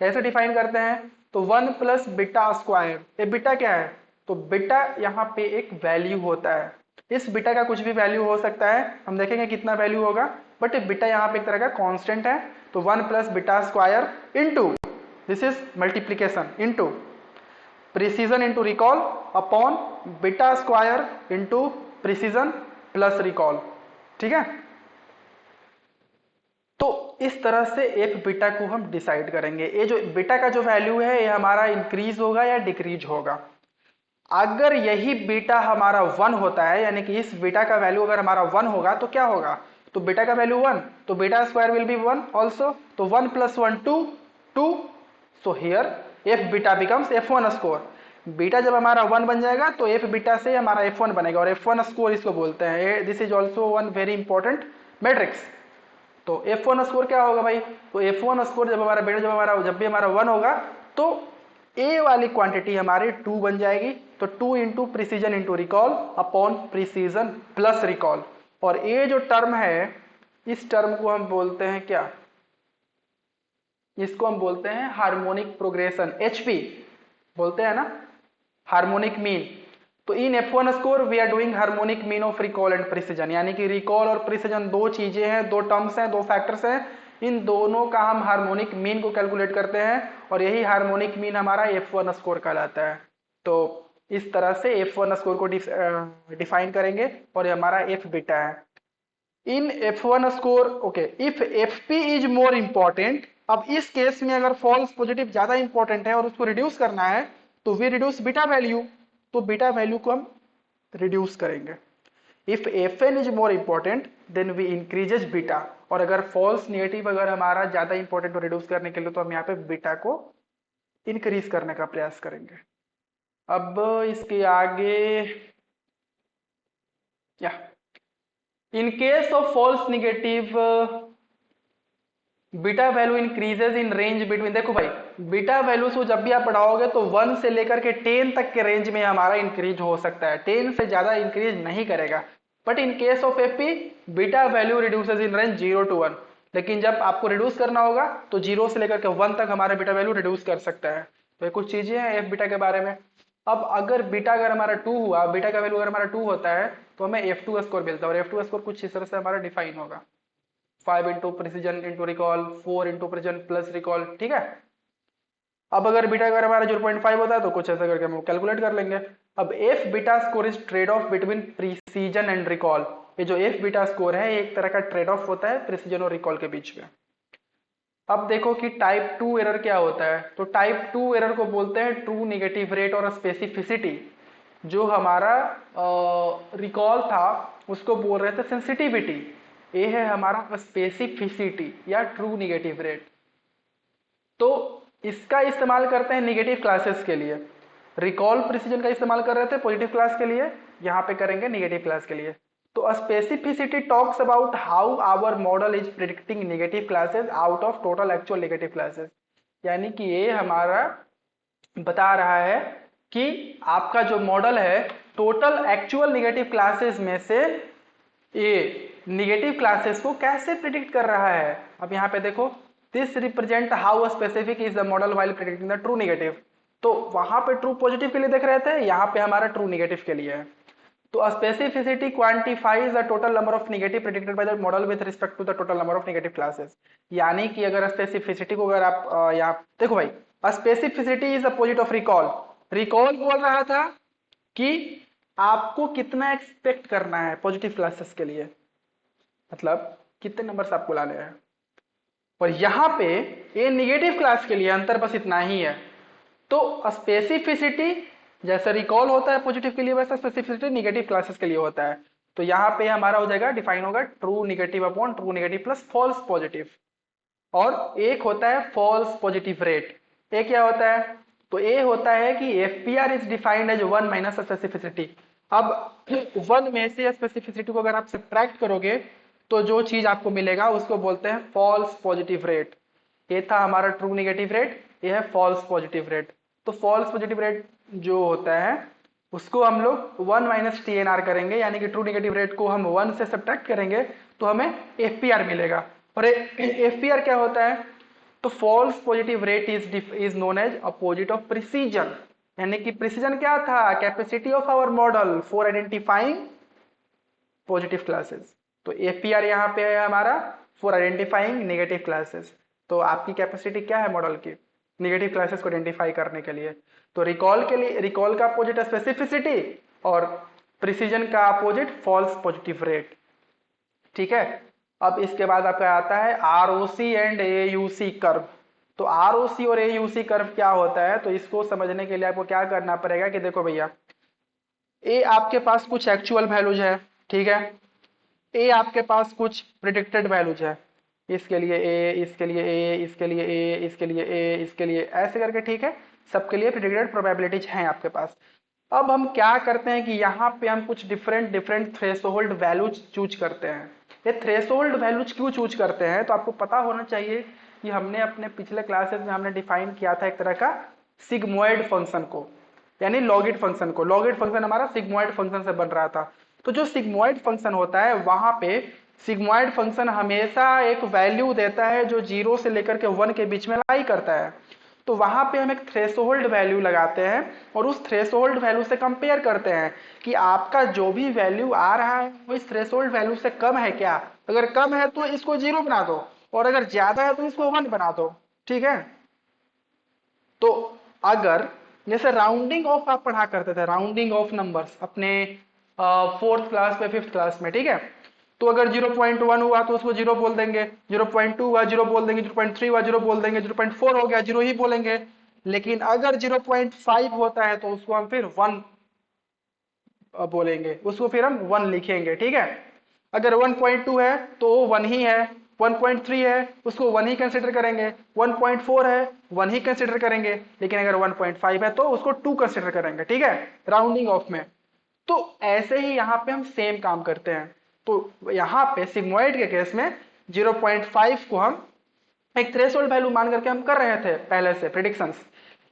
कैसे डिफाइन करते हैं, तो 1 प्लस बीटा स्क्वायर। ये बीटा क्या है, तो बीटा यहाँ पे एक वैल्यू होता है, इस बीटा का कुछ भी वैल्यू हो सकता है, हम देखेंगे कितना वैल्यू होगा, बट बीटा यहाँ पे एक तरह का कांस्टेंट है। तो 1 plus beta square into, this is multiplication, into precision into recall upon beta square into precision plus recall. ठीक है, तो इस तरह से एफ बीटा को हम डिसाइड करेंगे। ये जो बीटा का जो वैल्यू है ये हमारा इंक्रीज होगा या डिक्रीज होगा। अगर यही बीटा हमारा 1 होता है, यानी कि इस बीटा का वैल्यू अगर हमारा 1 होगा तो क्या होगा, तो बीटा का वैल्यू 1, तो beta square will be 1 also, तो 1 plus 1 2, 2, so here F beta becomes f1 score. Beta जब हमारा 1 बन जाएगा तो एफ बीटा से हमारा f1 बनेगा, और f1 स्कोर इसको बोलते हैं। This is also one very important matrix. तो F1 स्कोर क्या होगा भाई, तो F1 स्कोर जब हमारा बेटा जब भी हमारा 1 होगा तो ए वाली क्वांटिटी हमारी 2 बन जाएगी, तो 2 into precision into recall upon precision plus recall. और ये जो टर्म है इस टर्म को हम बोलते हैं क्या, इसको हम बोलते हैं हार्मोनिक प्रोग्रेशन, HP बोलते हैं ना, हार्मोनिक मीन। तो in F1 score we are doing harmonic mean of recall and precision, यानी कि रिकॉल और प्रिसीजन दो चीजें हैं, दो टर्म्स हैं, दो फैक्टर्स हैं, इन दोनों का हम हार्मोनिक मीन को कैलकुलेट करते हैं और यही हार्मोनिक मीन हमारा F1 स्कोर कहलाता है। तो इस तरह से F1 स्कोर को डिफाइन करेंगे और ये हमारा F बीटा है। इन F1 score okay, if Fp is more important, अब इस केस में अगर फॉल्स पॉजिटिव ज्यादा इंपॉर्टेंट है और उसको रिड्यूस करना है तो वी रिड्यूस बीटा वैल्यू, तो बीटा वैल्यू को हम रिड्यूस करेंगे। If Fn is more important then we increases beta, और अगर फॉल्स नेगेटिव अगर हमारा ज्यादा इंपॉर्टेंट को रिड्यूस करने के लिए तो हम यहाँ पे बीटा को इंक्रीज करने का प्रयास करेंगे। अब इसके आगे या in case of false negative beta value increases in range between, देखो भाई बीटा वैल्यूज को जब भी आप बढ़ाओगे तो 1 से लेकर के 10 तक के रेंज में हमारा इंक्रीज हो सकता है, 10 से ज्यादा इंक्रीज नहीं करेगा। But in case of AP beta value reduces in range 0 to 1, लेकिन जब आपको रिड्यूस करना होगा तो 0 से लेकर के 1 तक हमारा बीटा वैल्यू रिड्यूस कर सकता है। तो ये कुछ चीजें हैं एफ बीटा के बारे में। अब अगर बीटा अगर हमारा 2 हुआ, बीटा का वैल्यू अगर हमारा 2 होता है तो हमें F2 स्कोर मिलता है, और F2 स्कोर कुछ इस तरह से हमारा डिफाइन होगा 5 into precision into recall, 4 into precision plus recall, ठीक है। अब अगर बीटा अगर हमारा 0.5 होता है तो कुछ ऐसा करके हम कैलकुलेट कर लेंगे। अब F beta score is trade off between precision and recall, ये जो एफ बीटा स्कोर है एक तरह का ट्रेड ऑफ होता है प्रिसीजन और रिकॉल के बीच में। अब देखो कि टाइप 2 एरर क्या होता है, तो टाइप 2 एरर को बोलते हैं ट्रू नेगेटिव रेट और स्पेसिफिसिटी। जो हमारा रिकॉल था उसको बोल रहे थे सेंसिटिविटी, ये है हमारा स्पेसिफिसिटी या ट्रू नेगेटिव रेट। तो इसका इस्तेमाल करते हैं नेगेटिव क्लासेस के लिए, रिकॉल प्रिसीजन का इस्तेमाल कर रहे थे पॉजिटिव क्लास के लिए, यहाँ पे करेंगे नेगेटिव क्लास के लिए। तो specificity talks about how our model is predicting negative classes out of total actual negative classes, यानी कि ये हमारा बता रहा है कि आपका जो मॉडल है टोटल एक्चुअल नेगेटिव क्लासेस में से ये नेगेटिव क्लासेस को कैसे प्रिडिक्ट कर रहा है। अब यहाँ पे देखो this represent how specific is the model while predicting the true negative, तो वहां पे ट्रू पॉजिटिव के लिए देख रहे थे, यहाँ पे हमारा ट्रू नेगेटिव के लिए है। तो specificity quantifies the total number of negative predicted by the model with respect to the total number of negative classes, यानी कि अगर स्पेसिफिसिटी को अगर आप यहाँ देखो भाई specificity is opposite of recall. Recall बोल रहा था कि आपको कितना एक्सपेक्ट करना है पॉजिटिव क्लासेस के लिए, मतलब कितने नंबर्स आपको लाने हैं, और यहाँ पे ये नेगेटिव क्लास के लिए अंतर बस इतना ही है। तो स्पेसिफिसिटी जैसा रिकॉल होता है पॉजिटिव के लिए वैसा स्पेसिफिसिटी नेगेटिव क्लासेस के लिए होता है। तो यहाँ पे हमारा हो जाएगा डिफाइन होगा true negative upon true negative plus false positive, और एक होता है फॉल्स पॉजिटिव रेट। ये क्या होता है, तो ये होता है कि FPR is defined as 1 minus specificity. अब 1 में से स्पेसिफिसिटी को अगर आप सब्ट्रैक्ट करोगे तो जो चीज आपको मिलेगा उसको बोलते हैं फॉल्स पॉजिटिव रेट। ये था हमारा ट्रू नेगेटिव रेट, ये है फॉल्स पॉजिटिव रेट। तो फॉल्स पॉजिटिव रेट जो होता है उसको हम लोग 1 माइनस TNR करेंगे, यानी कि ट्रू नेगेटिव रेट को हम 1 से सब्ट्रैक्ट करेंगे तो हमें एफपीआर मिलेगा। और एफपीआर क्या होता है, तो false positive rate is known as opposite of precision, यानी कि प्रिसीजन क्या था, capacity of our model for identifying positive classes. तो एफपीआर यहाँ पे है हमारा फॉर आइडेंटिफाइंग नेगेटिव क्लासेस। तो आपकी कैपेसिटी क्या है मॉडल की, नेगेटिव क्लासेस को आइडेंटिफाई करने के लिए। तो रिकॉल के लिए रिकॉल का अपोजिट स्पेसिफिसिटी और प्रिसीजन का अपोजिट फॉल्स पॉजिटिव रेट, ठीक है। अब इसके बाद आपका आता है आरओसी एंड एयूसी कर्व। तो आरओसी और एयूसी कर्व क्या होता है, तो इसको समझने के लिए आपको क्या करना पड़ेगा कि देखो भैया ए आपके पास कुछ एक्चुअल वैल्यूज है, ठीक है, ए आपके पास कुछ प्रिडिक्टेड वैल्यूज है, इसके लिए ए, इसके लिए ए, इसके लिए ए, इसके लिए ए, इसके लिए ऐसे करके, ठीक है, सबके लिए प्रिडिक्टेड प्रोबेबिलिटीज हैं आपके पास। अब हम क्या करते हैं कि यहाँ पे हम कुछ डिफरेंट थ्रेशोल्ड वैल्यूज चूज करते हैं। ये थ्रेशोल्ड वैल्यूज क्यों चूज करते हैं, तो आपको पता होना चाहिए कि हमने अपने पिछले क्लासेस में हमने डिफाइन किया था एक तरह का सिग्मोइड फंक्शन को, यानी लॉगिड फंक्शन को। लॉगिड फंक्शन हमारा सिग्मोइड फंक्शन से बन रहा था। तो जो सिग्मोइड फंक्शन होता है वहां पे सिग्मोइड फंक्शन हमेशा एक वैल्यू देता है जो 0 से लेकर के 1 के बीच में लाई करता है। तो वहां पे हम एक थ्रेशोल्ड वैल्यू लगाते हैं और उस थ्रेशोल्ड वैल्यू से कंपेयर करते हैं कि आपका जो भी वैल्यू आ रहा है वो इस थ्रेशोल्ड वैल्यू से कम है क्या। अगर कम है तो इसको 0 बना दो, और अगर ज्यादा है तो इसको 1 बना दो, ठीक है। तो अगर जैसे राउंडिंग ऑफ आप पढ़ा करते थे, राउंडिंग ऑफ नंबर्स अपने फोर्थ क्लास में, फिफ्थ क्लास में, ठीक है। तो अगर 0.1 हुआ तो उसको 0 बोल देंगे, 0.2 हुआ 0 बोल देंगे, 0.3 हुआ 0 बोल देंगे, 0.4 हो गया 0 ही बोलेंगे। लेकिन अगर 0.5 होता है तो उसको हम फिर 1 बोलेंगे, उसको फिर हम 1 लिखेंगे, ठीक है। अगर 1.2 है तो वो 1 ही है, 1.3 है उसको 1 ही कंसिडर करेंगे, 1.4 है 1 ही कंसिडर करेंगे, लेकिन अगर 1.5 है तो उसको 2 कंसिडर करेंगे, ठीक है, राउंडिंग ऑफ में। तो ऐसे ही यहाँ पे हम सेम काम करते हैं। तो यहाँ पे सिग्मोइड के केस में 0.5 को हम एक थ्रेशोल्ड वैल्यू मान करके हम कर रहे थे पहले से प्रिडिक्शंस।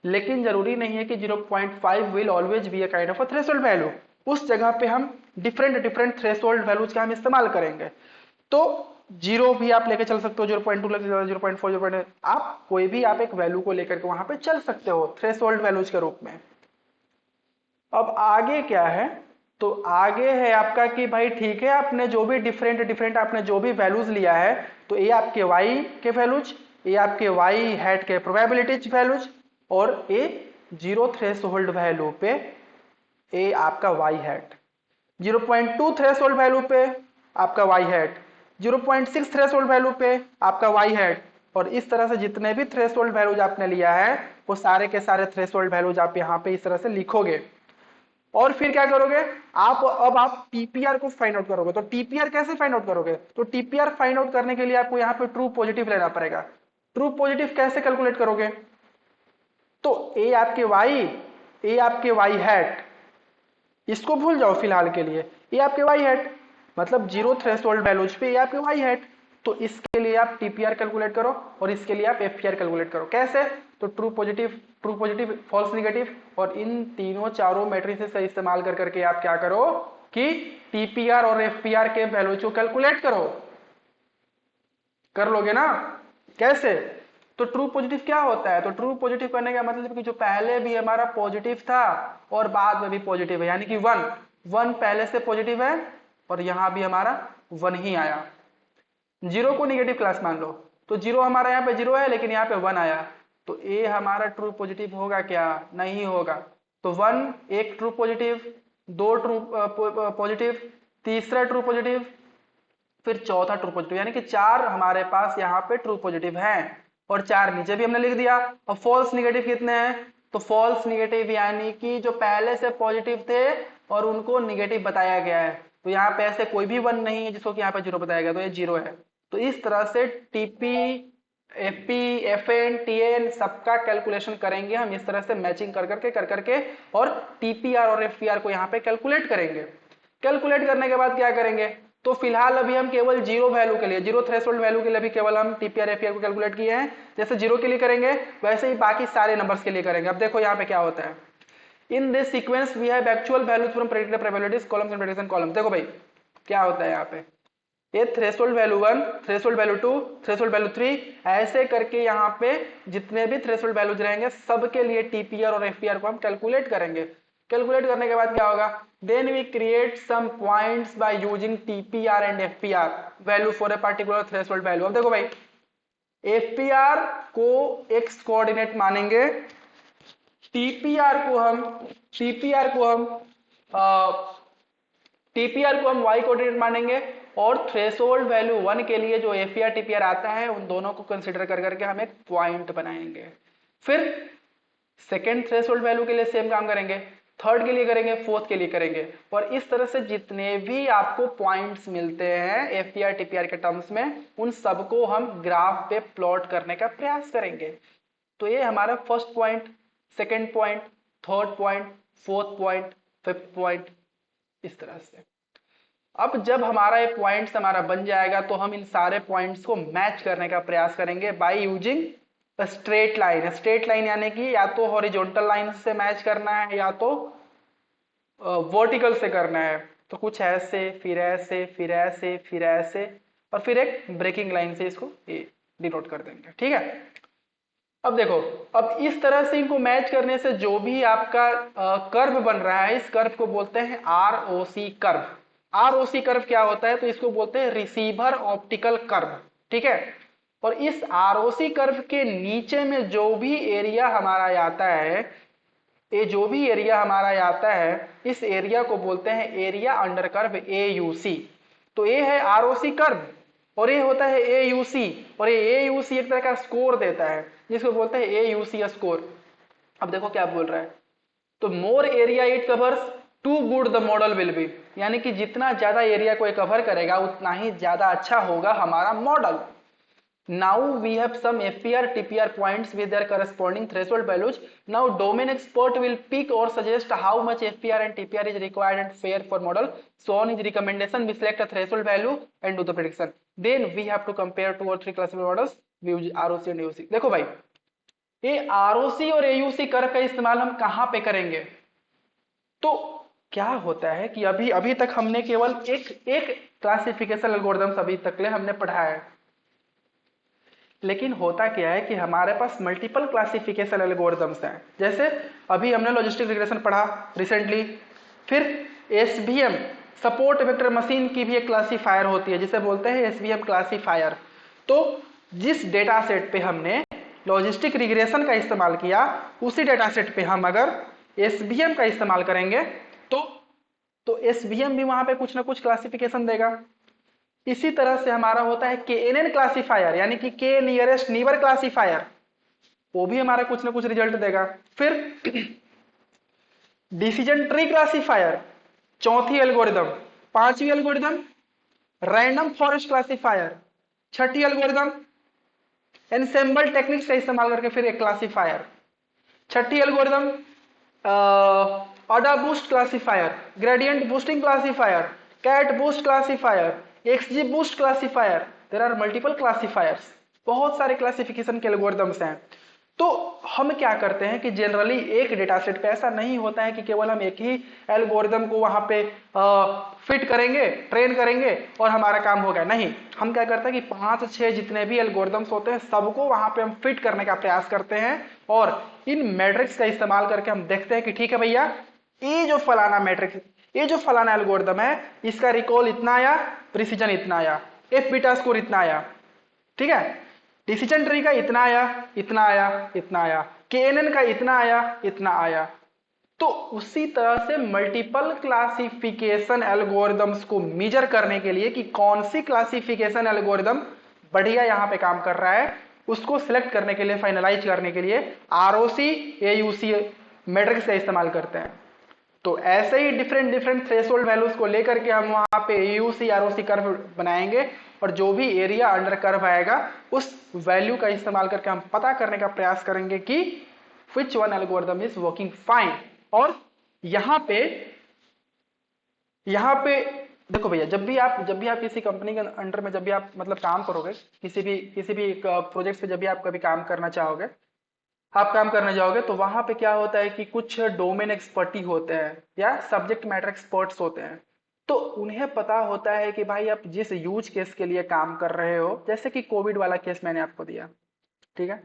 लेकिन जरूरी नहीं है कि 0.5 will always be a kind of a threshold value. उस जगह पे हम डिफरेंट डिफरेंट थ्रेशोल्ड वैल्यूज का हम इस्तेमाल करेंगे। तो 0 भी आप लेके चल सकते हो, 0.2 लेके 0.4, 0. आप कोई भी आप एक वैल्यू को लेकर के वहां पे चल सकते हो थ्रेशोल्ड वैल्यूज के रूप में। अब आगे क्या है, तो आगे है आपका कि भाई ठीक है, आपने जो भी डिफरेंट डिफरेंट आपने जो भी वैल्यूज लिया है, तो ये आपके वाई के वैल्यूज, ये आपके वाई हैट के प्रोबेबिलिटीज वैल्यूज, और ये जीरो थ्रेशोल्ड वैल्यू पे ये आपका वाई हैट, 0.2 थ्रेशोल्ड वैल्यू पे आपका वाई हैट, 0.6 थ्रेशोल्ड वैल्यू पे आपका वाई हैट, और इस तरह से जितने भी थ्रेशोल्ड वैल्यूज आपने लिया है वो सारे के सारे थ्रेशोल्ड वैल्यूज आप यहाँ पे इस तरह से लिखोगे। और फिर क्या करोगे आप, अब आप टीपीआर को फाइंड आउट करोगे। तो टीपीआर कैसे फाइंड आउट करोगे, तो टीपीआर फाइंड आउट करने के लिए आपको यहाँ पे ट्रू पॉजिटिव लेना पड़ेगा। ट्रू पॉजिटिव कैसे कैलकुलेट करोगे, तो ए आपके वाई, ए आपके वाई हैट, इसको भूल जाओ फिलहाल के लिए, ये आपके वाई हैट, मतलब जीरो थ्रेशोल्ड वैल्यूज पे ये आपके वाई हैट। तो इसके लिए आप टीपीआर कैलकुलेट करो और इसके लिए आप एफपीआर कैलकुलेट करो। कैसे, तो ट्रू पॉजिटिव, फॉल्स निगेटिव, और इन तीनों चारों मैट्रिसेस का इस्तेमाल कर करके आप क्या करो कि टीपीआर और एफपीआर के वैल्यूज को कैलकुलेट करो। कर लोगे ना, कैसे, तो ट्रू पॉजिटिव क्या होता है, तो ट्रू पॉजिटिव करने का मतलब कि जो पहले भी हमारा पॉजिटिव था और बाद में भी पॉजिटिव है, यानी कि 1 पहले से पॉजिटिव है और यहां भी हमारा 1 ही आया। 0 को निगेटिव क्लास मान लो, तो 0 हमारा यहाँ पे 0 है लेकिन यहाँ पे 1 आया, तो ए हमारा ट्रू पॉजिटिव होगा क्या, नहीं होगा। तो 1 एक ट्रू पॉजिटिव, 2 ट्रू पॉजिटिव, तीसरा ट्रू पॉजिटिव, फिर चौथा ट्रू पॉजिटिव, यानी कि 4 हमारे पास यहाँ पे ट्रू पॉजिटिव हैं, और 4 नीचे भी हमने लिख दिया। और फॉल्स निगेटिव कितने हैं, तो फॉल्स निगेटिव यानी कि जो पहले से पॉजिटिव थे और उनको निगेटिव बताया गया है, तो यहाँ पे ऐसे कोई भी 1 नहीं है जिसको कि यहाँ पे 0 बताया गया, तो ये 0 है। तो इस तरह से टीपी, एफपी, एफएन, टीएन सबका कैलकुलेशन करेंगे हम इस तरह से मैचिंग कर करके, और टीपीआर और एफपीआर को यहाँ पे कैलकुलेट करेंगे। कैलकुलेट करने के बाद क्या करेंगे, तो फिलहाल अभी हम केवल जीरो वैल्यू के लिए, जीरो थ्रेशोल्ड वैल्यू के लिए भी केवल हम टीपीआर एफपीआर को कैलकुलेट किए हैं। जैसे जीरो के लिए करेंगे वैसे ही बाकी सारे नंबर्स के लिए करेंगे। अब देखो यहाँ पे क्या होता है, in this sequence we have actual values from predicted probabilities columns and prediction column. देखो भाई क्या होता है यहाँ पे, ये threshold value 1, threshold value 2, threshold value 3, ऐसे करके यहाँ पे जितने भी थ्रेशोल्ड वैल्यूज रहेंगे सबके लिए टीपीआर और एफपीआर को हम कैलकुलेट करेंगे। कैलकुलेट करने के बाद क्या होगा, then we create some points by using TPR and FPR value for a particular threshold value. अब देखो भाई एफपीआर को एक्स कोऑर्डिनेट मानेंगे, टीपीआर को हम टीपीआर को हम टीपीआर को हम वाई कोऑर्डिनेट मानेंगे, और थ्रेशोल्ड वैल्यू 1 के लिए जो एफपीआर टीपीआर आता है उन दोनों को कंसीडर कर करके हम एक पॉइंट बनाएंगे। फिर सेकेंड थ्रेशोल्ड वैल्यू के लिए सेम काम करेंगे, थर्ड के लिए करेंगे, फोर्थ के लिए करेंगे, और इस तरह से जितने भी आपको पॉइंट्स मिलते हैं एफपीआर टीपीआर के टर्म्स में उन सबको हम ग्राफ पे प्लॉट करने का प्रयास करेंगे। तो ये हमारा first point, second point, third point, fourth point, fifth point, इस तरह से। अब जब हमारा ये पॉइंट्स हमारा बन जाएगा तो हम इन सारे पॉइंट्स को मैच करने का प्रयास करेंगे by using straight line. Straight line यानी कि या तो हॉरिजॉन्टल लाइन से मैच करना है या तो वर्टिकल से करना है। तो कुछ ऐसे, फिर ऐसे, फिर ऐसे, फिर ऐसे, और फिर एक ब्रेकिंग लाइन से इसको डिनोट कर देंगे, ठीक है। अब देखो, अब इस तरह से इनको मैच करने से जो भी आपका कर्व बन रहा है, इस कर्व को बोलते हैं आरओसी कर्व। आरओसी कर्व क्या होता है, तो इसको बोलते हैं रिसीवर ऑप्टिकल कर्व, ठीक है। और इस आरओसी कर्व के नीचे में जो भी एरिया हमारा आता है, ये जो भी एरिया हमारा आता है, इस एरिया को बोलते हैं area under curve A U C. तो ये है आरओसी कर्व और ये होता है ए यू सी, और ये ए यू सी एक तरह का स्कोर देता है जिसको बोलते हैं ए यू सी स्कोर। अब देखो क्या बोल रहा है, तो more area it covers to good the model will be, यानी कि जितना ज्यादा एरिया को कवर करेगा उतना ही ज्यादा अच्छा होगा हमारा model. Now we have some FPR TPR points with their corresponding threshold values. Now domain expert will pick or suggest how much FPR and TPR is required and fair for model. So on his recommendation we select a threshold value and do the prediction. Then we have to compare 2 or 3 classified models, we use ROC and AUC. देखो भाई, ये ROC और AUC कर्व का इस्तेमाल हम कहाँ पे करेंगे? तो क्या होता है कि अभी अभी तक हमने केवल एक क्लासिफिकेशन एल्गोरिथम्स अभी तक ले हमने पढ़ा है, लेकिन होता क्या है कि हमारे पास मल्टीपल क्लासिफिकेशन एल्गोरिथम्स हैं। जैसे अभी हमने लॉजिस्टिक रिग्रेशन पढ़ा रिसेंटली, फिर एसवीएम सपोर्ट वेक्टर मशीन की भी एक क्लासीफायर होती है जिसे बोलते हैं एसवीएम क्लासीफायर। तो जिस डेटा सेट पे हमने लॉजिस्टिक रिग्रेशन का इस्तेमाल किया, उसी डेटा सेट पे हम अगर एसवीएम का इस्तेमाल करेंगे तो एसवीएम भी वहां पे कुछ ना कुछ क्लासिफिकेशन देगा। इसी तरह से हमारा होता है KNN क्लासीफायर, यानी कि के नियरेस्ट नीबर क्लासीफायर, वो भी हमारा कुछ ना कुछ रिजल्ट देगा। फिर डिसीजन ट्री क्लासीफायर, चौथी एल्गोरिदम। पांचवी एल्गोरिदम रैंडम फॉरेस्ट क्लासीफायर। छठी एल्गोरिदम एनसेम्बल टेक्निक्स का इस्तेमाल करके फिर एक क्लासीफायर। छठी algorithm AdaBoost classifier, gradient boosting classifier, CatBoost classifier, XG boost classifier. There are multiple classifiers, बहुत सारे क्लासिफिकेशन के एल्गोरिदम्स हैं। तो हम क्या करते हैं कि जनरली एक डेटा सेट पे ऐसा नहीं होता है कि केवल हम एक ही एल्गोरिदम को वहां पे फिट करेंगे, ट्रेन करेंगे और हमारा काम हो गया। नहीं, हम क्या करते हैं कि 5-6 जितने भी एल्गोरिदम्स होते हैं सबको वहां पे हम फिट करने का प्रयास करते हैं, और इन मैट्रिक्स का इस्तेमाल करके हम देखते हैं कि ठीक है भैया, ये जो फलाना मैट्रिक्स, ये जो फलाना एल्गोरिदम है, इसका रिकॉल इतना आया, प्रिसीजन इतना आया, एफ बीटा स्कोर इतना आया, ठीक है, डिसीजन ट्री का इतना आया, इतना आया, इतना आया, KNN का इतना आया, इतना आया। तो उसी तरह से मल्टीपल क्लासिफिकेशन एल्गोरिदम्स को मेजर करने के लिए कि कौन सी क्लासिफिकेशन एल्गोरिदम बढ़िया यहां पे काम कर रहा है, उसको सिलेक्ट करने के लिए, फाइनलाइज करने के लिए ROC AUC मैट्रिक्स का इस्तेमाल करते हैं। तो ऐसे ही डिफरेंट डिफरेंट थ्रेशोल्ड वैल्यूज को लेकर के हम वहां पे AUC ROC कर्व बनाएंगे, और जो भी एरिया अंडर कर्व आएगा उस वैल्यू का इस्तेमाल करके हम पता करने का प्रयास करेंगे कि which one algorithm is working fine। और यहां पे देखो भैया, जब भी आप किसी कंपनी के अंडर में जब भी आप मतलब काम करोगे, किसी भी प्रोजेक्ट पे जब भी आप कभी काम करना चाहोगे, आप काम करने जाओगे, तो वहां पे क्या होता है कि कुछ डोमेन एक्सपर्टी होते हैं या सब्जेक्ट मैटर एक्सपर्ट्स होते हैं। तो उन्हें पता होता है कि भाई आप जिस यूज केस के लिए काम कर रहे हो, जैसे कि कोविड वाला केस मैंने आपको दिया, ठीक है,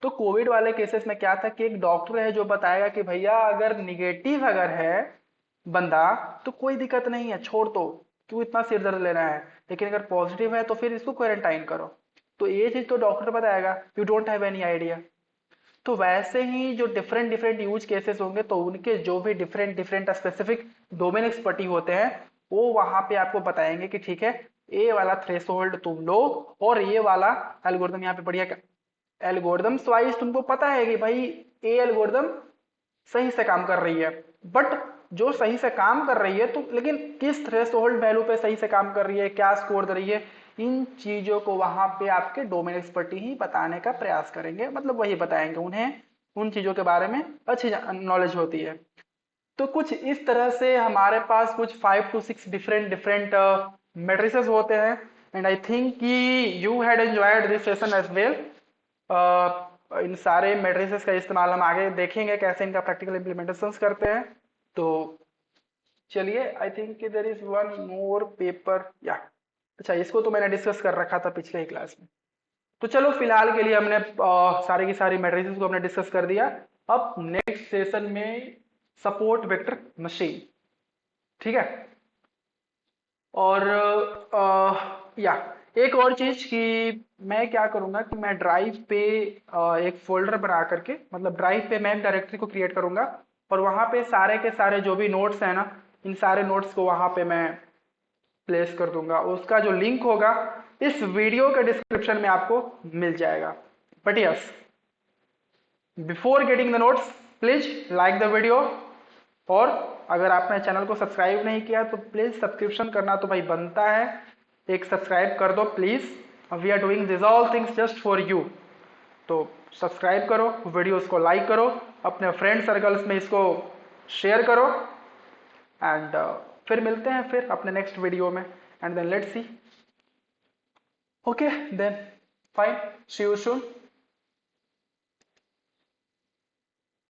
तो कोविड वाले केसेस में क्या था कि एक डॉक्टर है जो बताएगा कि भैया अगर निगेटिव अगर है बंदा तो कोई दिक्कत नहीं है, छोड़ दो, क्यों इतना सिर दर्द लेना है, लेकिन अगर पॉजिटिव है तो फिर इसको क्वारंटाइन करो। तो ये चीज तो डॉक्टर बताएगा, you don't have any idea. तो वैसे ही जो डिफरेंट डिफरेंट यूज केसेस होंगे, तो उनके जो भी different different specific domain expertise होते हैं, वो वहां पे आपको बताएंगे कि ठीक है, ये वाला थ्रेशोल्ड तुम लो, और ये वाला एल्गोरिदम यहाँ पे बढ़िया, एल्गोरिदम्स वाइज तुमको पता है कि भाई ये एल्गोरिदम सही से काम कर रही है, बट जो सही से काम कर रही है तो लेकिन किस थ्रेशोल्ड वैल्यू पे सही से काम कर रही है, क्या स्कोर दे रही है, इन चीजों को वहां पे आपके डोमेन एक्सपर्टी ही बताने का प्रयास करेंगे, मतलब वही बताएंगे, उन्हें उन चीजों के बारे में अच्छी नॉलेज होती है। तो कुछ इस तरह से हमारे पास कुछ 5 to 6 डिफरेंट डिफरेंट मैट्रिसेस होते हैं, एंड आई थिंक कि you had enjoyed this session as well. इन सारे मैट्रिसेस का इस्तेमाल हम आगे देखेंगे कैसे इनका प्रैक्टिकल इम्प्लीमेंटेशन करते हैं। तो चलिए, आई थिंक कि there is one more paper, या अच्छा, इसको तो मैंने डिस्कस कर रखा था पिछले ही क्लास में। तो चलो फिलहाल के लिए हमने सारी की सारी मैट्रिसेस को हमने डिस्कस कर दिया। अब नेक्स्ट सेशन में सपोर्ट वेक्टर मशीन, ठीक है, और या एक और चीज कि मैं क्या करूंगा कि मैं ड्राइव पे एक फोल्डर बना करके, मतलब ड्राइव पे मैं एक डायरेक्टरी को क्रिएट करूंगा और वहां पे सारे के सारे जो भी नोट्स है ना, इन सारे नोट्स को वहां पे मैं प्लेस कर दूंगा। उसका जो लिंक होगा इस वीडियो के डिस्क्रिप्शन में आपको मिल जाएगा। But yes, before getting the notes please like the video, और अगर आपने चैनल को सब्सक्राइब नहीं किया तो प्लीज सब्सक्रिप्शन करना तो भाई बनता है, एक सब्सक्राइब कर दो please. We are doing this all things just for you. तो सब्सक्राइब करो, वीडियोस को लाइक करो, अपने फ्रेंड सर्कल्स में इसको शेयर करो, एंड फिर मिलते हैं फिर अपने नेक्स्ट वीडियो में, and then let's see. Okay then, fine, see you soon.